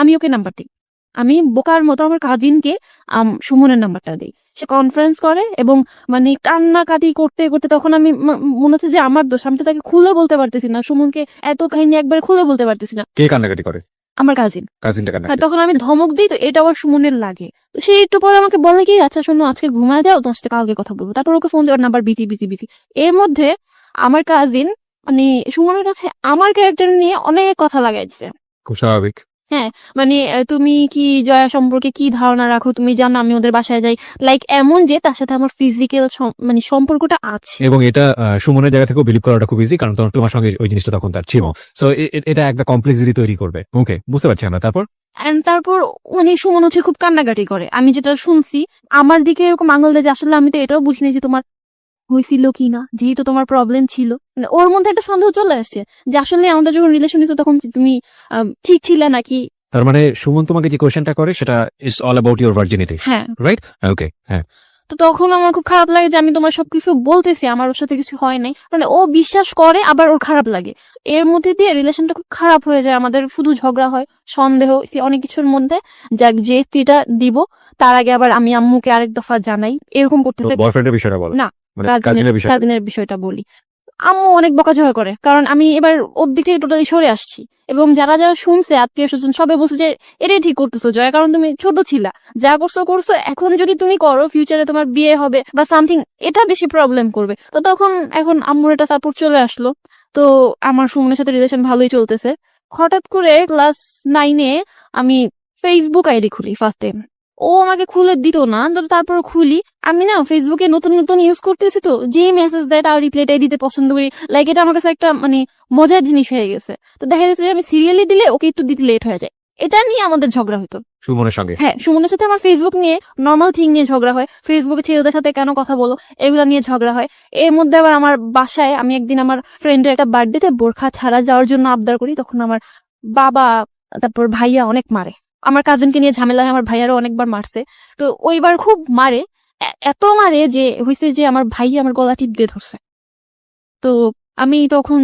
আমি ওকে নাম্বার দিই, আমি বোকার মতো আমার কাজিনকে সুমনের নাম্বারটা দিই। সে কনফারেন্স করে এবং মানে কান্নাকাটি করতে করতে, তখন আমি মনে হচ্ছে যে আমার দোষ, আমি তো তাকে খুলে বলতে পারতেছি না, সুমনকে এত কাহিনী একবার খুলে বলতে পারতেছি না। কে কান্নাকাটি করে? আমার কাজিন। কাজিনটা হ্যাঁ, কান্নাকাটি? তখন আমি ধমক দিই, তো এটা আবার সুমনের লাগে। তো সে একটু পরে আমাকে বলে কি আচ্ছা শোনো, আজকে ঘুমায় যাও, তোমার সাথে কালকে কথা বলবো। তারপর ওকে ফোন দেওয়ার নাম্বার বিজি বিজি বিজি। এর মধ্যে আমার কাজিন মানে সুমনের কাছে আমার ক্যারেক্টার নিয়ে অনেক কথা লাগাইছে। খুব স্বাভাবিক। হ্যাঁ, মানে তুমি কি জয়া সম্পর্কে কি ধারণা রাখো, তুমি জানো আমি ওদের বাসায় যাই, লাইক এমন যে তার সাথে আমার ফিজিক্যাল মানে সম্পর্কটা আছে। এবং এটা সুমনের জায়গা থেকেও বিলিভ করাটা খুব ইজি, কারণ তোমার সঙ্গে ওই জিনিসটা তখন তার ছিল। সো এটা একটা কমপ্লেক্সিটি তৈরি করবে। ওকে, বুঝতে পারছি আমরা। তারপর? এন্ড তারপর মানে সুমন হচ্ছে খুব কান্নাকাটি করে, আমি যেটা শুনছি আমার দিকে এরকম আঙুল দেয় যে আসলে আমি তো এটাও বুঝিনি যে তোমার হয়েছিল কিনা, যেহেতু তোমার প্রবলেম ছিল। মানে ওর মধ্যে একটা সন্দেহ চলে আসছে যে আসলে আমাদের যখন রিলেশন হয়েছে তখন তুমি ঠিক ছিলে নাকি। তার মানে সুমন তোমাকে যে কোয়েশ্চেনটা করে সেটা is all about your virginity, হ্যাঁ, রাইট? ওকে, হ্যাঁ। তো তখন আমার খুব খারাপ লাগে যে আমি তোমার সবকিছু বলতেছি, আমার ওর সাথে কিছু হয় নাই, মানে ও বিশ্বাস করে আবার ওর খারাপ লাগে। এর মধ্যে দিয়ে রিলেশনটা খুব খারাপ হয়ে যায়, আমাদের শুধু ঝগড়া হয়, সন্দেহ, অনেক কিছুর মধ্যে। যাক, যে স্ত্রীটা দিব তার আগে আবার আমি আম্মুকে আরেক দফা জানাই, এরকম করতে বয়ফ্রেন্ডের বিষয়টা বলো। না, মানে কাজিনের বিষয়। কাজিনের বিষয়টা বলি। আম্মু অনেক বকাঝকা করে, কারণ আমি এবার ওর দিক থেকে টোটালি সরে আসছি। এবং যারা যারা শুনছে, আত্মীয় স্বজন সবাই বলছে যে এটাই ঠিক করতেছো জয়া, কারণ তুমি ছোট ছিলা, যা করছো করছো, এখন যদি তুমি করো ফিউচারে তোমার বিয়ে হবে বা সামথিং, এটা বেশি প্রবলেম করবে। তো তখন এখন আম্মুর একটা সাপোর্ট চলে আসলো। তো আমার সুমনের সাথে রিলেশন ভালোই চলতেছে। হঠাৎ করে ক্লাস 9-এ আমি ফেসবুক আইডি খুলি ফার্স্ট টাইম। ও আমাকে খুলে দিত না, তো তারপর খুলি। আমি না ফেসবুকে নতুন নতুন ইউজ করতেছি, তো যে মেসেজ দেয় তার রিপ্লাইটাই দিতে পছন্দ করি, লাইক এটা আমার কাছে একটা মানে মজার জিনিস হয়ে গেছে। তো দেখা যাচ্ছে যে আমি সিরিয়ালি দিলে ওকে একটু দিতে লেট হয়ে যায়, এটা নিয়ে আমাদের ঝগড়া হতো সুমনের সঙ্গে? হ্যাঁ, সুমনের সাথে আমার ফেসবুক নিয়ে নর্মাল থিং নিয়ে ঝগড়া হয়, ফেসবুকে ছেলেদের সাথে কেন কথা বলো এগুলা নিয়ে ঝগড়া হয়। এর মধ্যে আবার আমার বাসায় আমি একদিন আমার ফ্রেন্ডের একটা বার্থডেতে বোরখা ছাড়া যাওয়ার জন্য আবদার করি, তখন আমার বাবা তারপর ভাইয়া অনেক মারে। আমার কাজিনকে নিয়ে ঝামেলা হয়, আমার ভাইয়ারও অনেকবার মারছে। তো ওইবার খুব মারে, এত মারে যে হয়েছে যে আমার ভাইয়া আমার গলা টিপ দিয়ে ধরছে। তো আমি তখন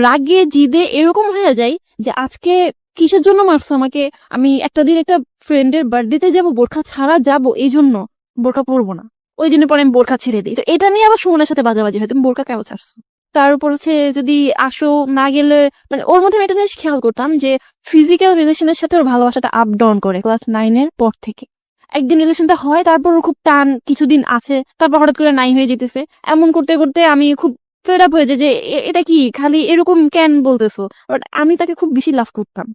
রাগে জিদে এরকম হয়ে যাই যে আজকে কিসের জন্য মারছো আমাকে, আমি একটা দিন একটা ফ্রেন্ডের বার্থডেতে যাব, বোরখা ছাড়া যাব, এই জন্য বোরখা পরবো না। ওই দিনের পরে আমি বোরখা ছেড়ে দিই। তো এটা নিয়ে আবার সুমনের সাথে বাজাবাজি হয়, তুমি বোরখা কেন ছাড়ছো। তার উপর হচ্ছে যদি আসো না গেলে, মানে ওর মধ্যে আমি একটা জিনিস খেয়াল করতাম যে ফিজিক্যাল রিলেশনের সাথে ওর ভালোবাসাটা আপ ডাউন করে ক্লাস 9-এর পর থেকে। একদিন রিলেশনটা হয়, তারপর ওর খুব টান কিছুদিন আছে, তারপর হঠাৎ করে নাই হয়ে যেতেছে। এমন করতে করতে আমি খুব ফেড আপ হয়ে যায় যে এটা কি খালি এরকম কেন বলতেছো। বাট আমি তাকে খুব বেশি লাভ করতাম।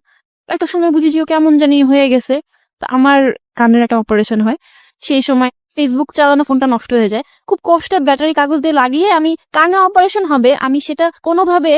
একটা সময় বুঝি যে ও কেমন জানি হয়ে গেছে। তো আমার কানের একটা অপারেশন হয়, সেই সময় ফেসবুক চালানো ফোনটা নষ্ট হয়ে যায়। খুব কষ্টে ব্যাটারি কাগজ দিয়ে লাগিয়ে আমি কানে অপারেশন হবে, আমি সেটা কোনোভাবে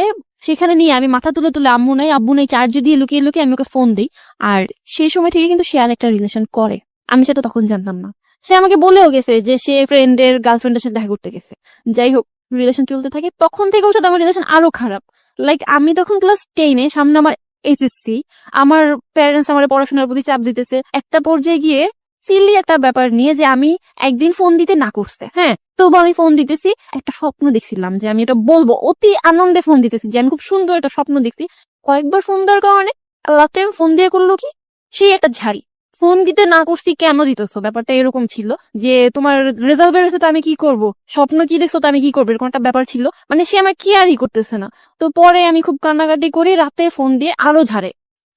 সেখানে নিয়ে আমি মাথা তুলে তুলে আম্মু নাই চার্জে দিয়ে লুকিয়ে লুকিয়ে আমি ওকে ফোন দিই। আর সেই সময় থেকে কিন্তু সে আর একটা রিলেশন করে, আমি সেটা তখন জানতাম না। সে আমাকে বলেও গেছে যে সে ফ্রেন্ডের গার্লফ্রেন্ডের সাথে দেখা করতে গেছে। যাই হোক, রিলেশন চলতে থাকে, তখন থেকে ওর সাথে আমার রিলেশন আরো খারাপ। লাইক আমি তখন ক্লাস 10-এ, সামনে আমার এসএসসি, আমার প্যারেন্টস আমার পড়াশোনার প্রতি চাপ দিতেছে। একটা পর্যায়ে গিয়ে সিলি একটা ব্যাপার নিয়ে যে আমি একদিন ফোন দিতে না করছে, হ্যাঁ, তবু আমি ফোন দিতেছি। একটা স্বপ্ন দেখছিলাম যে আমি এটা বলবো, অতি আনন্দে ফোন দিতেছি যে আমি খুব সুন্দর একটা স্বপ্ন দেখছি। কয়েকবার ফোন দেওয়ার কারণে লাস্ট টাইম ফোন দিয়ে করলো কি, সেই একটা ঝাড়ি। ফোন দিতে না করছি কেন দিতেছো, ব্যাপারটা এরকম ছিল যে তোমার রেজাল্ট বেরোছে তো আমি কি করব, স্বপ্ন কি দেখছো তো আমি কি করবো, এরকম একটা ব্যাপার ছিল। মানে সে আমার কেয়ারই করতেছে না। তো পরে আমি খুব কান্নাকাটি করি, রাতে ফোন দিয়ে আরো ঝাড়ে।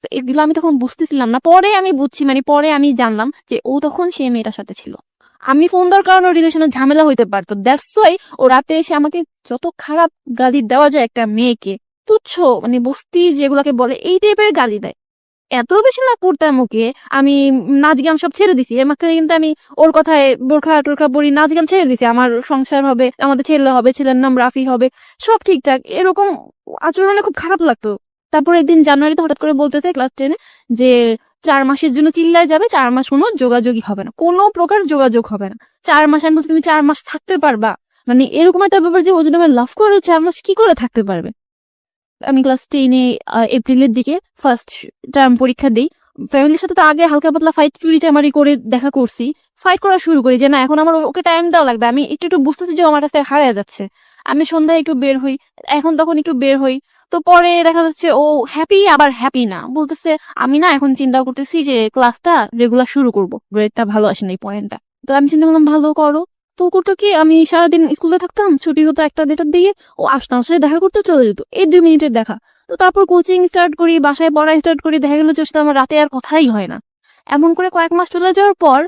তো এগুলো আমি তখন বুঝতেছিলাম না, পরে আমি বুঝছি, মানে পরে আমি জানলাম যে ও তখন সে মেয়েটার সাথে ছিল। আমি ফোন দেওয়ার কারণে রিলেশনের ঝামেলা হইতে পারতো, দ্যাটস ওয়াই ও রাতে এসে আমাকে যত খারাপ গালি দেওয়া যায় একটা মেয়েকে, তুচ্ছ মানে বস্তি যেগুলাকে বলে এই টাইপের গালি দেয়। এত বেশি লাভ করতাম ওকে, আমি নাচ গান সব ছেড়ে দিছি। এর মাঝখানে কিন্তু আমি ওর কথায় বোরখা টোরখা পরি, নাচ গান ছেড়ে দিছি। আমার সংসার হবে, আমাদের ছেলে হবে, ছেলের নাম রাফি হবে, সব ঠিকঠাক। এরকম আচরণে খুব খারাপ লাগতো। তারপর একদিন জানুয়ারিতে হঠাৎ করে বলতেছে ক্লাস 10-এ যে 4 মাসের জন্য চিল্লায় যাবে, 4 মাস কোনো যোগাযোগই হবে না, কোনো প্রকার যোগাযোগ হবে না। 4 মাস আমি বলছি তুমি 4 মাস থাকতে পারবা? মানে এরকম একটা ব্যাপার যে ও যদি আমার লাভ করে 4 মাস কি করে থাকতে পারবে? আমি ক্লাস 10-এ এপ্রিলের দিকে ফার্স্ট টার্ম পরীক্ষা দিই। ফ্যামিলির সাথে তো আগে হালকা পাতলা ফাইট চুরি করে দেখা করছি। ফাইট করা শুরু করি যে না, এখন আমার ওকে টাইম দেওয়া লাগবে। আমি একটু একটু বুঝতেছি যে ও আমার কাছে হারিয়ে যাচ্ছে। আমি সন্ধ্যায় একটু বের হই, এখন তখন একটু বের হই। তো পরে দেখা যাচ্ছে ও হ্যাপি আবার হ্যাপি না, বলতেছে আমি না এখন চিন্তা করতেছি যে ক্লাসটা রেগুলার শুরু করব, গ্রেডটা ভালো আসে না এই পয়েন্টটা। তো আমি চিন্তা করলাম ভালো করো। তো ও করতো কি, আমি সারাদিন স্কুলে থাকতাম, ছুটি হতো 1টা-2টার দিকে, ও আসতো আমার সাথে দেখা করতে চলে যেত, এই 2 মিনিটের দেখা। তো তারপর কোচিং স্টার্ট করি, বাসায় পড়া স্টার্ট করি, দেখা গেলো যে ওর সাথে আমার রাতে আর কথাই হয় না। এমন করে কয়েক মাস চলে যাওয়ার পর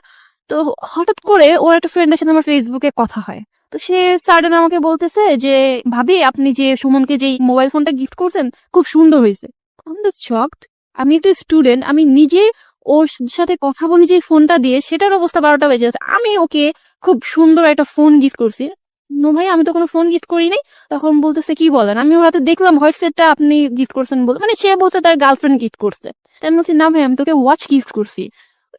তো হঠাৎ করে ওর একটা ফ্রেন্ডের সাথে আমার ফেসবুকে কথা হয়। তো সে সাডেন আমাকে বলতেছে যে ভাবি আপনি যে সুমনকে যে মোবাইল ফোনটা গিফট করছেন খুব সুন্দর হয়েছে। আমি তো শকড। আমি একটা স্টুডেন্ট, আমি নিজে ওর সাথে কথা বলি যে ফোনটা দিয়ে, সেটার অবস্থা 12টা বেজে আছে, আমি ওকে খুব সুন্দর একটা ফোন গিফট করছি। নো ভাই, আমি তো কোনো ফোন গিফট করি নাই। তখন বলতেছে কি বলেন? আমি ওর হাতে দেখলাম হোয়াইট সেটটা আপনি গিফট করছেন বলে, মানে সে বলছে তার গার্লফ্রেন্ড গিফট করছে। তাই আমি বলছি না ভাই, আমি তোকে ওয়াচ গিফট করছি।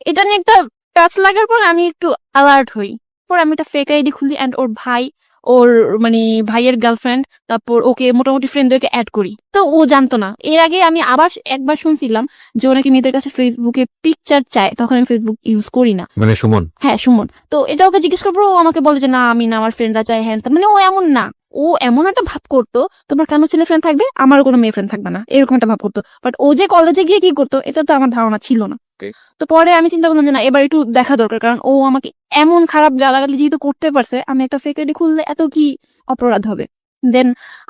এটা নিয়ে একটা টাচ লাগার পর আমি একটু অ্যালার্ট হই। পর আমি একটা ফেক আইডি খুলি অ্যান্ড ওর ভাই, ওর মানে ভাইয়ের গার্লফ্রেন্ড, তারপর ওকে মোটামুটি ফ্রেন্ডদেরকে অ্যাড করি। তো ও জানতো না। এর আগে আমি আবার একবার শুনছিলাম যে ও নাকি মেয়েদের কাছে ফেসবুকে পিকচার চায়, তখন আমি ফেসবুক ইউজ করি না। মানে সুমন? হ্যাঁ, সুমন। তো এটা ওকে জিজ্ঞেস করবো, ও আমাকে বলে যে না আমি না, আমার ফ্রেন্ডরা চায়, হ্যাঁ তা। মানে ও এমন না, ও এমন একটা ভাব করতো তোমার কেন ছেলে ফ্রেন্ড থাকবে, আমারও কোনো মেয়ে ফ্রেন্ড থাকবে না, এরকম একটা ভাব করতো। বাট ও যে কলেজে গিয়ে কি করতো এটা তো আমার ধারণা ছিল না। Okay. তো পরে আমি চিন্তা করলাম যে না, এবার একটু দেখা দরকার, কারণ ও আমাকে এমন খারাপ গালাগালি যেহেতু করতে পারছে, আমি একটা ফেক আইডি খুললে এত কি অপরাধ হবে। দেন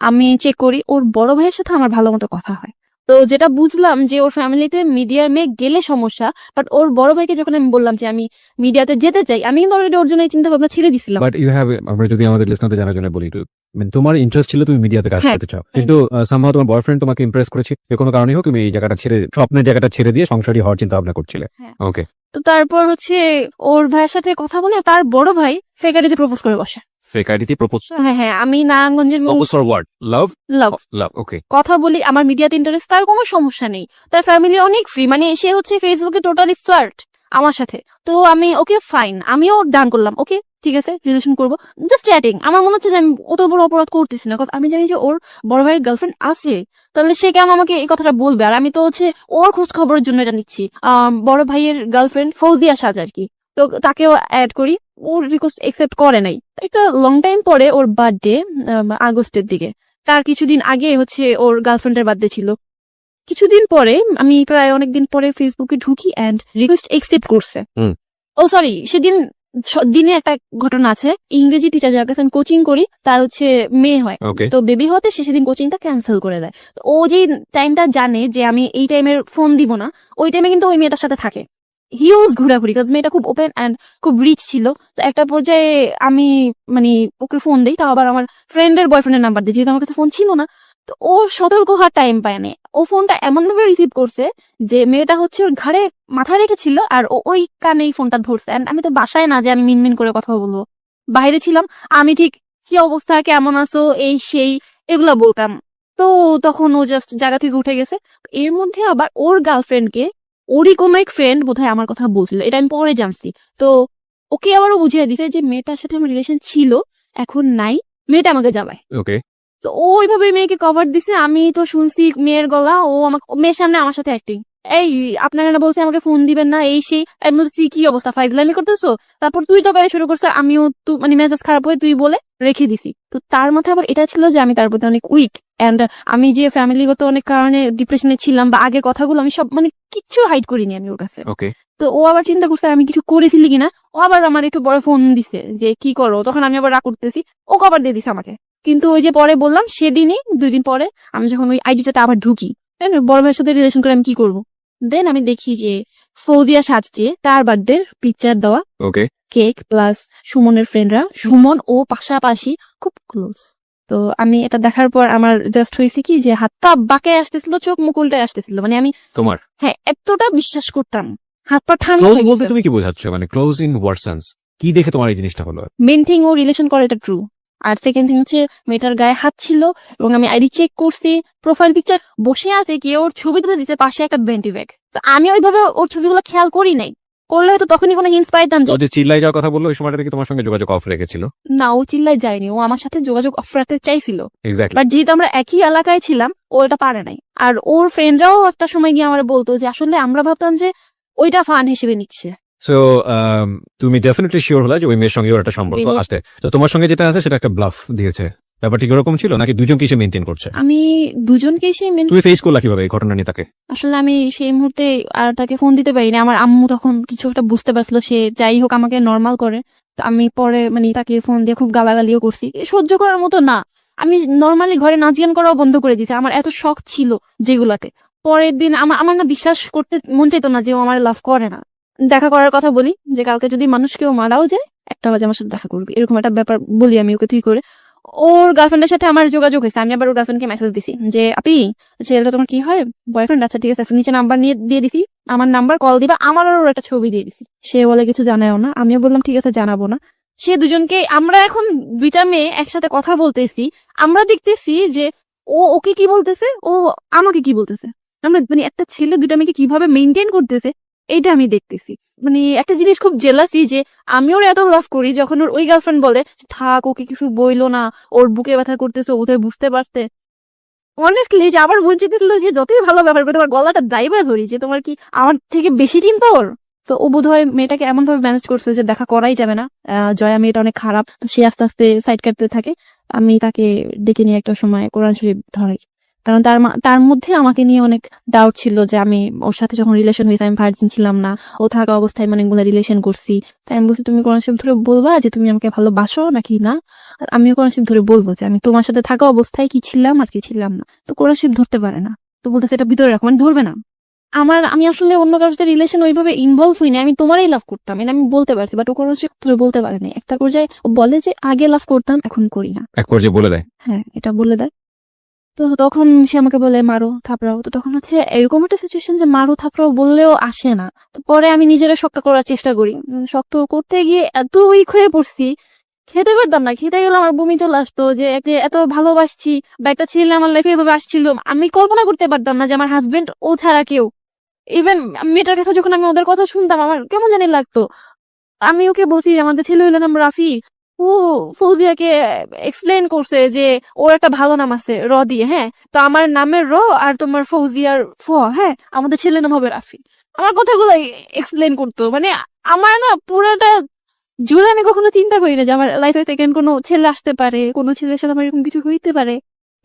আমি চেক করি, ওর বড় ভাইয়ের সাথে আমার ভালো মতো কথা হয়। তো যেটা বুঝলাম যে ওর ফ্যামিলিতে মিডিয়ার মেয়ে গেলে সমস্যা, বাট ওর বড় ভাইকে যখন আমি বললাম যে আমি মিডিয়াতে যেতে চাই, আমি কিন্তু অলরেডি ওর জন্য এই চিন্তা ভাবনা ছেড়ে দিছিলাম। বাট ইউ হ্যাভ, আমরা যদি আমাদের লিসনারদের জানার জন্য বলি, মানে তোমার ইন্টারেস্ট ছিল তুমি মিডিয়াতে কাজ হ্যাঁ। করতে চাও, কিন্তু সামহাও তোমার বয়ফ্রেন্ড তোমাকে ইমপ্রেস করেছে, যে কোনো কারণে হোক তুমি এই জায়গাটা ছেড়ে, স্বপ্নের জায়গাটা ছেড়ে দিয়ে সংসারী হওয়ার চিন্তা ভাবনা করছিলে। হ্যাঁ। ওকে। তো তারপর হচ্ছে ওর ভাইয়ের সাথে কথা বলে তার বড় ভাই ফেক আইডিতে প্রপোজ করে বসে। ফেক আইডিতে প্রপোজ? হ্যাঁ, আমি নারায়ণগঞ্জের প্রপোজ ফর হোয়াট? লাভ? লাভ লাভ, ওকে। কথা বলি, আমার মিডিয়াতে ইন্টারেস্ট, তার কোনো সমস্যা নেই। তার ফ্যামিলি অনেক ফ্রি, মানে সে হচ্ছে ফেসবুকে টোটালি ফ্লার্ট আমার সাথে। তো আমি ওকে ফাইন, আমিও ডান করলাম, ওকে ঠিক আছে রিলেশন করবো, জাস্ট চ্যাটিং। আমার মনে হচ্ছে যে আমি অত বড় অপরাধ করতেছি না, কারণ আমি জানি যে ওর বড় ভাইয়ের গার্লফ্রেন্ড আছে, তাহলে সে কেন আমাকে এই কথাটা বলবে? আর আমি তো হচ্ছে ওর খোঁজ খবরের জন্য এটা নিচ্ছি। বড় ভাইয়ের গার্লফ্রেন্ড ফৌজিয়া সাজ আর কি, তো তাকেও অ্যাড করি। ওর রিকোয়েস্ট একসেপ্ট করে নাই। একটা লং টাইম পরে ওর বার্থডে, আগস্টের দিকে, তার কিছুদিন আগে হচ্ছে ওর গার্লফ্রেন্ডের বার্থডে ছিল। কিছুদিন পরে আমি প্রায় অনেকদিন পরে ফেসবুকে ঢুকি অ্যান্ড রিকোয়েস্ট একসেপ্ট করছে। ও সরি, সেদিন দিনে একটা ঘটনা আছে, ইংরেজি টিচার যার কাছে আমি কোচিং করি তার হচ্ছে মেয়ে হয়, ওকে। তো বেবি হতে সে সেদিন কোচিংটা ক্যান্সেল করে দেয়। তো ও যে টাইমটা জানে যে আমি এই টাইমের ফোন দিব না, ওই টাইমে কিন্তু ওই মেয়েটার সাথে থাকে হিউজ ঘোরাঘুরি, কারণ মেয়েটা খুব ওপেন অ্যান্ড খুব রিচ ছিল। তো একটা পর্যায়ে আমি মানে ওকে ফোন দিই, তাও আবার আমার ফ্রেন্ডের বয়ফ্রেন্ডের নাম্বার দিই, যেহেতু আমার কাছে ফোন ছিল না। তো ও সতর্ক হওয়ার টাইম পায় না, ও ফোনটা এমন ভাবে রিসিভ করছে যে মেয়েটা হচ্ছে ওর ঘাড়ে মাথা রেখেছিল আর ও ওই কানেই ফোনটা ধরছে। And আমি তো বাসায় না যে আমি মিনমিন করে কথা বলবো, বাইরে ছিলাম। আমি ঠিক কি অবস্থা, কেমন আছো, এই সেই এগুলা বলতাম। তো তখন ও জাস্ট জায়গা থেকে উঠে গেছে। এর মধ্যে আবার ওর গার্লফ্রেন্ডকে ওরই কোনো এক ফ্রেন্ড বোধহয় আমার কথা বলছিল, এটা আমি পরে জানছি। তো ওকে আবারও বুঝিয়ে দিতে যে মেয়েটার সাথে আমার রিলেশন ছিল, এখন নাই, মেয়েটা আমাকে জ্বালায়। ওকে। তো ও ওইভাবে মেয়েকে কভার দিছে। আমি তো শুনছি মেয়ের গলা, ও আমাকে মেয়ের সামনে আমার সাথে অ্যাক্টিং, এই আপনারা না বলছে আমাকে ফোন দিবেন না, এই সেই। আমি বলছি কি অবস্থা, ফাইজলামি করতেছো? তারপর তুই তো করে শুরু করছে, আমিও তো মানে মেজাজ খারাপ হয়ে তুই বলে রেখে দিছি। তো তার মাথায় আবার এটা ছিল যে আমি তার প্রতি অনেক উইক, এন্ড আমি যে ফ্যামিলিগত অনেক কারণে ডিপ্রেশনে ছিলাম বা আগের কথাগুলো আমি সব মানে কিচ্ছু হাইড করিনি আমি ওর কাছে। ওকে। তো ও আবার চিন্তা করছে আমি কিছু করে ফেলি কিনা, ও আবার আমার একটু বড় ফোন দিছে যে কি করো, তখন আমি আবার রাগ করতেছি, ও কভার দিয়ে দিছে আমাকে। কিন্তু ওই যে পরে বললাম সেদিনই 2 দিন পরে আমি যখন ওই আইডিটাতে আবার ঢুকি, বড় ভাইয়ের সাথে রিলেশন করে আমি কি করবো, দেন আমি দেখি যে ফৌজিয়া সাজছে, তার বার্থডে পিকচার দেওয়া, ওকে। কেক প্লাস সুমনের ফ্রেন্ডরা, সুমন ও পাশাপাশি খুব ক্লোজ। তো আমি এটা দেখার পর আমার জাস্ট হয়েছে কি যে হাত পা বাঁকে আসতেছিল, চোখ মুখ উল্টে আসতেছিল, মানে আমি তোমার হ্যাঁ এতটা বিশ্বাস করতাম, হাত পা ঠান্ডা ক্লোজ হয়ে বলতে গেছে। তুমি কি বোঝাচ্ছ, মানে ক্লোজ ইন হোয়াট সেন্স? কি দেখে তোমার এই জিনিসটা হলো? মেন থিং ও রিলেশন করে, এটা ট্রু। আর সেকেন্ড থিং হচ্ছে মেয়েটার গায়ে হাত ছিল এবং আমি আইডি চেক করছি, প্রোফাইল পিকচার বসে আছে কি ওর ছবি তুলে দিতে পাশে একটা বেন্টি ব্যাগ। তো আমি ওইভাবে ওর ছবিগুলো খেয়াল করি নাই, করলে হয়তো তখনই কোনো হিন্টস পাইতাম যে ও যে চিল্লাই যাওয়ার কথা বললো ওই সময়টা থেকে তোমার সঙ্গে যোগাযোগ অফ রেখেছিল? না, ও চিল্লায় যায়নি, ও আমার সাথে যোগাযোগ অফ রাখতে চাইছিল, এক্স্যাক্টলি। বাট যেহেতু আমরা একই এলাকায় ছিলাম ও এটা পারে নাই। আর ওর ফ্রেন্ডরাও একটা সময় গিয়ে আমার বলতো যে আসলে আমরা ভাবতাম যে ওইটা ফান হিসেবে নিচ্ছে। সো তুমি ডেফিনেটলি শিওর হলা যে ওই মেয়ের সঙ্গে ওর একটা সম্পর্ক Remote. আছে, তো তোমার সঙ্গে যেটা আছে সেটা একটা ব্লাফ দিয়েছে, ব্যাপারটা কি এরকম ছিল নাকি দুজনকে সে মেনটেন করছে? আমি দুজনকেই সেই তুমি ফেস করলা কিভাবে এই ঘটনা নিয়ে তাকে? আসলে আমি সেই মুহূর্তে আর তাকে ফোন দিতে পারিনি, আমার আম্মু তখন কিছু একটা বুঝতে পারছিল, সে যাই হোক আমাকে নর্মাল করে। তো আমি পরে মানে তাকে ফোন দিয়ে খুব গালাগালিও করছি, সহ্য করার মতো না। আমি নর্মালি ঘরে নাচ গান করাও বন্ধ করে দিতে, আমার এত শখ ছিল যেগুলাতে। পরের দিন আমার আমার না বিশ্বাস করতে মন চাইতো না যে ও আমার লাভ করে না। দেখা করার কথা বলি যে কালকে যদি মানুষ কেউ মারাও যায় 1টা বাজে আমার সাথে দেখা করবি, এরকম একটা ব্যাপার বলি আমি ওকে, তুই করে। ওর গার্লফ্রেন্ডের সাথে আমার যোগাযোগ হয়েছে, আমি আবার ওর গার্লফ্রেন্ডকে মেসেজ দিছি যে আপি ছেলেটা তোমার কি হয়, বয়ফ্রেন্ড? আচ্ছা ঠিক আছে, নিচে নাম্বার নিয়ে দিয়ে দিছি, আমার নাম্বার কল দিবা, আমার ওর একটা ছবি দিয়ে দিছি। সে বলে কিছু জানায়ও না, আমিও বললাম ঠিক আছে জানাবো না। সে দুজনকে, আমরা এখন দুইটা মেয়ে একসাথে কথা বলতেছি, আমরা দেখতেছি যে ও ওকে কি বলতেছে, ও আমাকে কি বলতেছে, আমরা মানে একটা ছেলে দুইটা মেয়েকে কিভাবে মেনটেন করতেছে এইটা আমি দেখতেছি। মানে একটা জিনিস খুব জেলাসি যে আমি ওর এত লাভ করি, যখন ওর ওই গার্লফ্রেন্ড বলে যে, থাক ওকে কিছু বইলো না, ওর বুকে ব্যথা করতেছে, ওদের বুঝতে পারতে। অনেস্টলি যে আমার মন চেয়েছিল যে যতই ভালো ব্যবহার করে তোমার গলাটা দাইবা ধরি, যে তোমার কি আমার থেকে বেশি চিন্তা ওর। তো ও বোধহয় মেয়েটাকে এমন ভাবে ম্যানেজ করছে যে দেখা করাই যাবে না। জয়া মেয়েটা অনেক খারাপ, তো সে আস্তে আস্তে সাইড কাটতে থাকে। আমি তাকে ডেকে নিয়ে একটা সময় কোরআন শরীফ ধরাই, কারণ তার মধ্যে আমাকে নিয়ে অনেক ডাউট ছিল যে আমি ওর সাথে যখন রিলেশন হয়েছে আমি ভার্জিন ছিলাম না, ও থাকা অবস্থায় মানে অনেকগুলো রিলেশন করছি। তাই আমি বলছি তুমি কোরআন শরীফ ধরে বলবা যে তুমি আমাকে ভালোবাসো নাকি না, আর আমিও কোরআন শরীফ ধরে বলবো যে আমি তোমার সাথে থাকা অবস্থায় কি ছিলাম আর কি ছিলাম না। তো কোরআন শরীফ ধরতে পারে না, তো বলতেছে এটা ভিতরে রাখো, মানে ধরবে না। আমি আসলে অন্য কারোর সাথে রিলেশন ওইভাবে ইনভলভ হই না, আমি তোমারই লাভ করতাম, এটা আমি বলতে পারছি, বাট ও কোরআন শরীফ ধরে বলতে পারে না। একটা পর্যায়ে ও বলে যে আগে লাভ করতাম এখন করি না, এক পর্যায়ে বলে দেয়? হ্যাঁ এটা বলে দেয়। তো তখন সে আমাকে বলে মারো থাপড়াও, তো তখন হচ্ছে এরকম একটা সিচুয়েশন যে মারো থাপড়াও বললেও আসে না। তো পরে আমি নিজেরা শক্ত করার চেষ্টা করি, শক্ত করতে গিয়ে এত উইক হয়ে পড়ছি, খেতে পারতাম না, খেতে গেলে আমার বমি চলে আসতো, যে এত ভালোবাসছি বা একটা ছেলে আমার লাইফে এভাবে আসছিল, আমি কল্পনা করতে পারতাম না যে আমার হাজবেন্ড ও ছাড়া কেউ। ইভেন মেয়েটার কাছে যখন আমি ওদের কথা শুনতাম আমার কেমন জানি লাগতো। আমি ওকে বলছি যে আমাদের ছেলে হইলো নাম রাফি, ও ফৌজিয়াকে এক্সপ্লেন করছে যে ওর একটা ভালো নাম আছে র দিয়ে, হ্যাঁ তো আমার নামের র আর তোমার ফৌজিয়ার ফ, হ্যাঁ আমাদের ছেলের নাম হবে রাফি। আমার কথাগুলো এক্সপ্লেন করতো, মানে আমার না পুরাটা জুড়ে আমি কখনো চিন্তা করি না যে আমার লাইফে সেকেন্ড কোনো ছেলে আসতে পারে, কোনো ছেলের সাথে আমার এরকম কিছু হইতে পারে।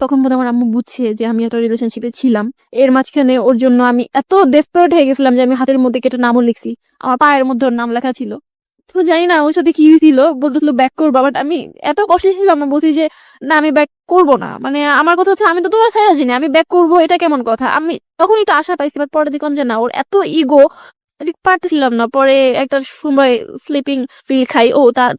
তখন বোধ আমার আম্মু বুঝছে যে আমি একটা রিলেশনশিপে ছিলাম, এর মাঝখানে ওর জন্য আমি এত ডেসপারেট হয়ে গেছিলাম যে আমি হাতের মধ্যে কেটে নামও লিখছি, আমার পায়ের মধ্যে ওর নাম লেখা ছিল। তো জানি না ওর সাথে কি হয়েছিল, বলতেছিল ব্যাক করবো, বাট আমি এত কষ্টে ছিলাম, আমি বলছি যে না আমি ব্যাক করবো না, মানে আমার কথা হচ্ছে আমি তো তোমার ছাড়া জানি আমি ব্যাক করবো, এটা কেমন কথা। আমি তখন একটু আশা পাইছি, বাট পরে দেখলাম যে না ওর এত ইগো, পারতেছিলাম না। পরে একটা সময় স্লিপিং পিল খাই,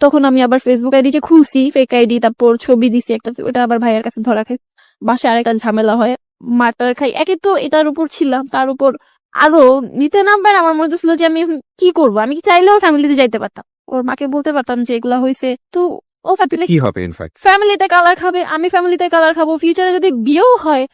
তখন আমি আবার ফেসবুক আইডি যে খুলছি ফেক আইডি, তারপর ছবি দিছি একটা, ওটা আবার ভাইয়ের কাছে ধরা খাই, বাসায় আরেকটা ঝামেলা হয়, মারটার খাই। একে তো এটার উপর ছিলাম, তার উপর আরো নিতে নামবার আমার মনে ছিল যে আমি এখন কি করবো, আমি চাইলেও ফ্যামিলিতে যাইতে পারতাম, ওর মাকে বলতে পারতাম যে এগুলা হয়েছে। তো ও কি হবে ইনফ্যাক্ট? ফ্যামিলিতে কালার খাবে, আমি ফ্যামিলিতে কালার খাবো, ফিউচারে যদি বিয়েও হয়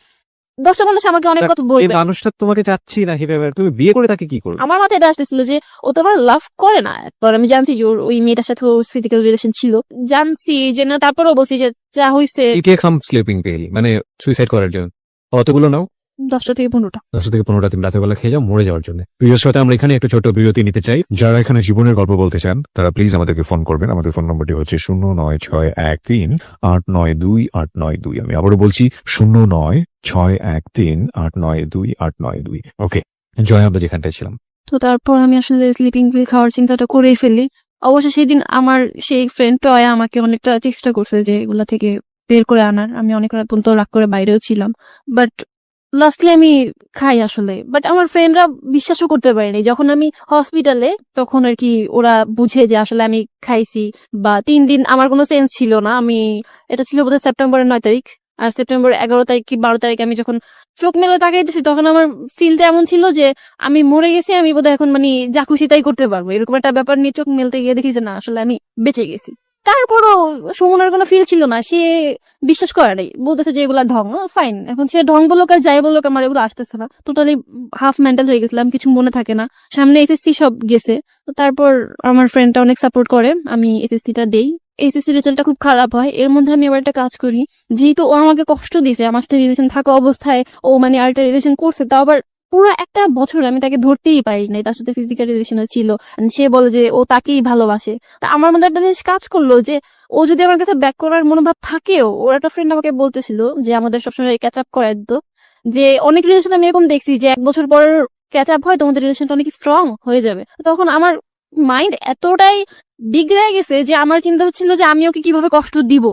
10টা মানুষ আমাকে অনেক কথা এই বলবে। মানুষটা তোমাকে চাচ্ছি না হিসেবে, তুমি বিয়ে করে তাকে কি করবে? আমার মাথায় এটা আসতেছিল যে ও তো আমার লাভ করে না, পর আমি জানছি যে ওই মেয়েটার সাথে ফিজিক্যাল রিলেশন ছিল, জানছি যে না, তারপরেও বলছি যে যা হয়েছে। You take some sleeping pill, মানে সুইসাইড করার জন্য। অতগুলো নাও, 10টা থেকে 15টা। 10 থেকে 15টা তুমি রাতের বেলা খেয়ে যাও মরে যাওয়ার জন্য। প্রিয়র সাথে আমরা এখানে একটা ছোট বিরতি নিতে চাই। যারা এখানে জীবনের গল্প বলতে চান তারা প্লিজ আমাদেরকে ফোন করবেন। আমাদের ফোন নম্বরটি হচ্ছে 09613892892। আমি আবারও বলছি 09613892892। ওকে, জয়, আমরা যেখানটায় ছিলাম। তো তারপর আমি আসলে স্লিপিং পিল খাওয়ার চিন্তাটা করেই ফেলি। অবশ্য সেই দিন আমার সেই ফ্রেন্ড টয়া আমাকে অনেকটা চেষ্টা করছে যে এগুলা থেকে বের করে আনার, আমি অনেক রাত পর্যন্ত রাগ করে বাইরেও ছিলাম, বাট লাস্টলি আমি খাই আসলে, বাট আমার ফ্রেন্ডরা বিশ্বাসও করতে পারেনি। যখন আমি হসপিটালে, তখন আর কি ওরা বুঝে যে আসলে আমি খাইছি। বা 3 দিন আমার কোনো সেন্স ছিল না। এটা ছিল বোধহয় সেপ্টেম্বরের 9 তারিখ, আর সেপ্টেম্বর 11 তারিখ কি 12 তারিখ আমি যখন চোখ মেলে তাকাইতেছি, তখন আমার ফিলটা এমন ছিল যে আমি মরে গেছি, আমি বোধহয় এখন মানে যা খুশি তাই করতে পারবো, এরকম একটা ব্যাপার নিয়ে চোখ মেলতে গিয়ে দেখি যে না, আসলে আমি বেঁচে গেছি। তারপরও সুমনের কোনো ফিল ছিল না, সে বিশ্বাস করে নাই, বলতেছে যে এগুলা ঢং। ফাইন, এখন সে ঢং বলুক আর যাই বলুক, আমার এগুলো আসতেছে না। টোটালি হাফ মেন্টাল হয়ে গেছিলাম, কিছু মনে থাকে না। সামনে এসএসসি সব গেছে, তো তারপর আমার ফ্রেন্ডটা অনেক সাপোর্ট করে, আমি এসএসসিটা দেই। এসএসসি রেজাল্টটা খুব খারাপ হয়, এর মধ্যে আমি আবার একটা কাজ করি। যেহেতু ও আমাকে কষ্ট দিয়েছে, আমার সাথে রিলেশন থাকা অবস্থায় ও মানে আরেকটা রিলেশন করছে, তাও আবার পুরো একটা বছর আমি তাকে ধরতেই পারি নাই, তার সাথে ফিজিক্যাল রিলেশন ছিল। And সে বলে যে ও তাকেই ভালোবাসে। তা আমার মধ্যে একটা জিনিস কাজ করলো যে ও যদি আমার কাছে ব্যাক করার মনোভাব থাকেও, ওর একটা ফ্রেন্ড আমাকে বলতেছিল যে আমাদের সবসময় ক্যাচ আপ করায় দিত, যে অনেক রিলেশন আমি এরকম দেখছি যে 1 বছর পর ক্যাচ আপ হয়, তোমাদের রিলেশনটা অনেক স্ট্রং হয়ে যাবে। তখন আমার মাইন্ড এতটাই বিগড়ে গেছে যে আমার চিন্তা হচ্ছিল যে আমি ওকে কিভাবে কষ্ট দিব।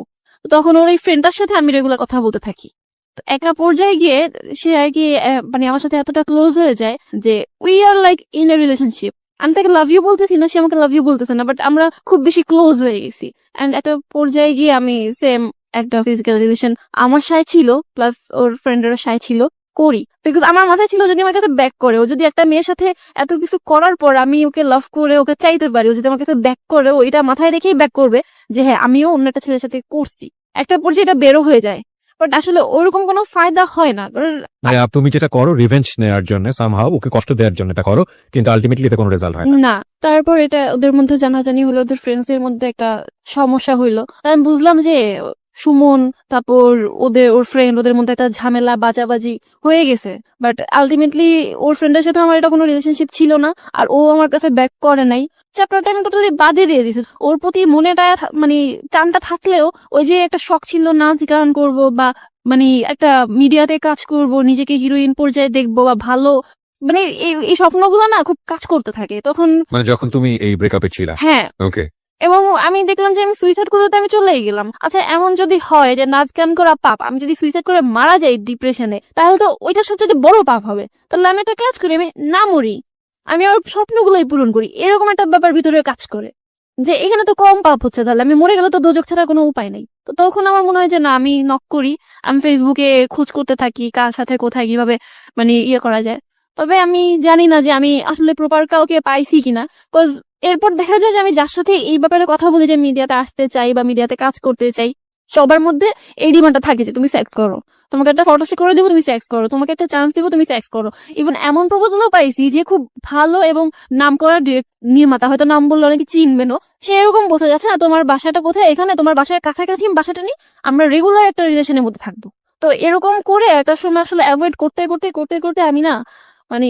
তো তখন ওর এই ফ্রেন্ডটার সাথে আমি রেগুলার কথা বলতে থাকি। তো একটা পর্যায়ে গিয়ে সে আর কি মানে আমার সাথে এতটা ক্লোজ হয়ে যায় যে we are like in a relationship. আমি তাকে লাভ ইউ বলতেছি না, সে আমাকে লাভ ইউ বলতেছে না, বাট আমরা খুব বেশি ক্লোজ হয়ে গেছি। এন্ড একটা পর্যায়ে গিয়ে আমি সেম একটা ফিজিক্যাল রিলেশন আমার সাথে ছিল, প্লাস ওর ফ্রেন্ডের সাথে ছিল, করি। বিকজ আমার মাথায় ছিল যদি আমার কাছে ব্যাক করে, ও যদি একটা মেয়ের সাথে এত কিছু করার পর আমি ওকে লাভ করে ওকে চাইতে পারি, ও যদি আমার কাছে ব্যাক করে, ও এটা মাথায় রেখেই ব্যাক করবে যে হ্যাঁ আমিও অন্য একটা ছেলের সাথে করছি। একটা পর্যায়ে এটা বেরো হয়ে যায়, বাট আসলে ওরকম কোনো ফায়দা হয় না। মানে তুমি যেটা করো রিভেঞ্জ নেওয়ার জন্য, সামহাউ ওকে কষ্ট দেওয়ার জন্য এটা করো, কিন্তু আলটিমেটলি এটা কোনো রেজাল্ট হয় না। না, তারপর এটা ওদের মধ্যে জানাজানি হলো, ওদের ফ্রেন্ডস এর মধ্যে একটা সমস্যা হইলো। তাই আমি বুঝলাম যে সুমন, তারপর ওর ফ্রেন্ড, ওদের মধ্যে একটা ঝামেলা বাজাবাজি হয়ে গেছে। বাট আলটিমেটলি ওর ফ্রেন্ডের সাথে আমার এটা কোনো রিলেশনশিপ ছিল না, আর ও আমার কাছে ব্যাক করে নাই। চ্যাপ্টারটা আমি টোটালি বাদে দিয়ে দিছি। ওর প্রতি মনেটা মানে টানটা থাকলেও ওই যে একটা শখ ছিল নাচ গান করব, বা মানে একটা মিডিয়াতে কাজ করব, নিজেকে হিরোইন পর্যায়ে দেখবো, বা ভালো মানে এই স্বপ্নগুলো না খুব কাজ করতে থাকে তখন। মানে যখন তুমি এই ব্রেকআপে ছিলা। হ্যাঁ, ওকে। এবং আমি দেখলাম যে আমি সুইসাইড করতে আমি চলেই গেলাম। আচ্ছা, এমন যদি হয় যে নাচ গান করা পাপ, আমি যদি সুইসাইড করে মারা যাই ডিপ্রেশনে, তাহলে তো ওইটা সবচেয়ে বড় পাপ হবে। তাহলে আমি একটা কাজ করি, আমি না মরি, আমি আমার স্বপ্নগুলোই পূরণ করি, এরকম একটা ব্যাপার ভিতরে কাজ করে যে এখানে তো কম পাপ হচ্ছে, তাহলে আমি মরে গেলে তো দোজক ছাড়া কোনো উপায় নেই। তো তখন আমার মনে হয় যে না, আমি নক করি, আমি ফেসবুকে খোঁজ করতে থাকি কার সাথে কোথায় কিভাবে মানে করা যায়। তবে আমি জানি না যে আমি আসলে প্রপার কাউকে পাইছি কিনা। এরপর দেখা যায় যে আমি যার সাথে এই ব্যাপারে কথা বলি, যে মিডিয়াতে আসতে চাই বা মিডিয়াতে কাজ করতে চাই, সবার মধ্যে এই ডিমান্ডটা থাকে যে তুমি সেক্স করো, তোমাকে একটা ফটোশো করে দেবো, তুমি সেক্স করো, তোমাকে একটা চান্স দেবো, তুমি সেক্স করো। ইভেন এমন প্রপোজালও পাইছি যে খুব ভালো এবং নাম করা নির্মাতা, হয়তো নাম বললে অনেকে চিনবেন, সে এরকম বলতে যাচ্ছে না তোমার বাসাটা কোথায়, এখানে তোমার বাসার কাছাকাছি বাসাটা নেই, আমরা রেগুলার একটা রিলেশনের মধ্যে থাকবো। তো এরকম করে একটা সময় আসলে অ্যাভয়েড করতে করতে করতে করতে আমি না মানে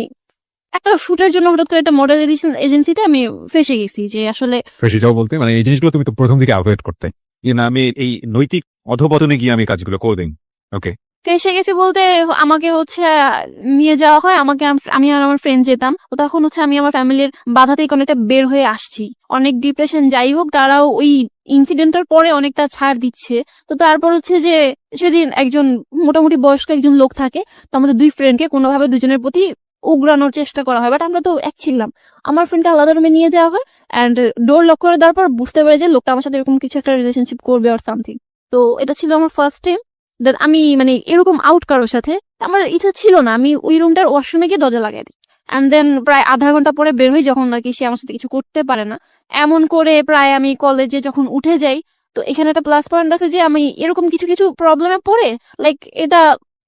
একটা শুটের জন্য হঠাৎ করে একটা মডেল এজেন্সিতে আমি ফেসে গেছি, যে আসলে ফেসে যাও বলতে মানে এই জিনিসগুলো তুমি তো প্রথম দিকে অ্যাভয়েড করতে, না আমি এই নৈতিক অধপতনে গিয়ে আমি কাজগুলো করে দিই। ওকে। ফেসে গেছি বলতে আমাকে হচ্ছে নিয়ে যাওয়া হয়, আমি আর আমার ফ্রেন্ড যেতাম। তো তখন হচ্ছে আমি আমার ফ্যামিলির বাধা থেকে অনেকটা বের হয়ে আসছি, অনেক ডিপ্রেশন যাই হোক, তারাও ওই ইনসিডেন্টের পরে অনেকটা ছাড় দিচ্ছে। তো তারপর হচ্ছে যে সেদিন একজন মোটামুটি বয়স্ক একজন লোক থাকে, তো আমাদের 2 ফ্রেন্ডকে কোনোভাবে দুজনের প্রতি উগরানোর চেষ্টা করা হয়, বাট আমরা তো এক ছিলাম। আমার ফ্রেন্ডকে আলাদা রুমে নিয়ে যাওয়া হয়, অ্যান্ড ডোর লক করে দেওয়ার পর বুঝতে পারে যে লোকটা আমার সাথে এরকম কিছু একটা রিলেশনশিপ করবে আর সামথিং। তো এটা ছিল আমার ফার্স্ট টাইম দেন আমি মানে এরকম আউট কারোর সাথে। আমার ইচ্ছা ছিল না, আমি ওই রুমটার ওয়াশরুমে গিয়ে দরজা লাগাই দিই, অ্যান্ড দেন প্রায় আধা ঘন্টা পরে বের হই, যখন আর কি সে আমার সাথে কিছু করতে পারে না। এমন করে প্রায় আমি কলেজে যখন উঠে যাই, তো এখানে একটা প্লাস পয়েন্ট আছে যে আমি এরকম কিছু কিছু প্রবলেমে পড়ে লাইক এটা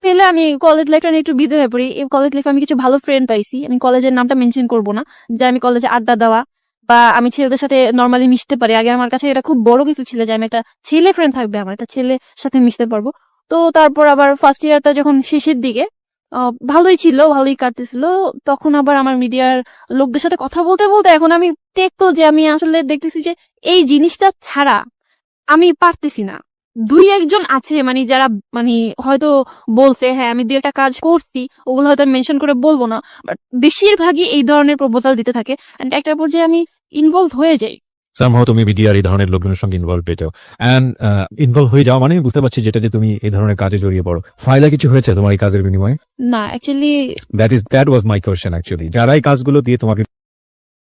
পেলে আমি কলেজ লাইফটা নিয়ে একটু বিজি হয়ে পড়ি। এই কলেজ লাইফে আমি কিছু ভালো ফ্রেন্ড পাইছি, আমি কলেজের নামটা মেনশন করবো না, যে আমি কলেজে আড্ডা দেওয়া বা আমি ছেলেদের সাথে নর্মালি মিশতে পারি। আগে আমার কাছে এটা খুব বড় কিছু ছিল যে আমি একটা ছেলে ফ্রেন্ড থাকবে, আমার একটা ছেলের সাথে মিশতে পারবো। তো তারপর আবার ফার্স্ট ইয়ারটা যখন শেষের দিকে ভালোই ছিল, ভালোই কাটতেছিল, তখন আবার আমার মিডিয়ার লোকদের সাথে কথা বলতে বলতে এখন আমি দেখতো যে আমি আসলে দেখতেছি যে এই জিনিসটা ছাড়া আমি পারতেছি না। 2-1 জন আছে মানে যারা মানে হয়তো বলছে হ্যাঁ আমি 2-একটা কাজ করছি, ওগুলো হয়তো মেনশন করে বলবো না, বাট বেশিরভাগই এই ধরনের প্রপোজাল দিতে থাকে। এন্ড একটা পর্যায়ে আমি ইনভলভ হয়ে যাই, সামহাও তুমি মিডিয়ার এই ধরনের লোকজনের সঙ্গে ইনভলভ হয়ে যাও অ্যান্ড ইনভলভ হয়ে যাও মানে বুঝতে পারছি যেটা যে তুমি এই ধরনের কাজে জড়িয়ে পড়ো। ফাইলা কিছু হয়েছে তোমার এই কাজের বিনিময়ে? না actually that was my question actually. যারা এই কাজগুলো দিয়ে তোমাকে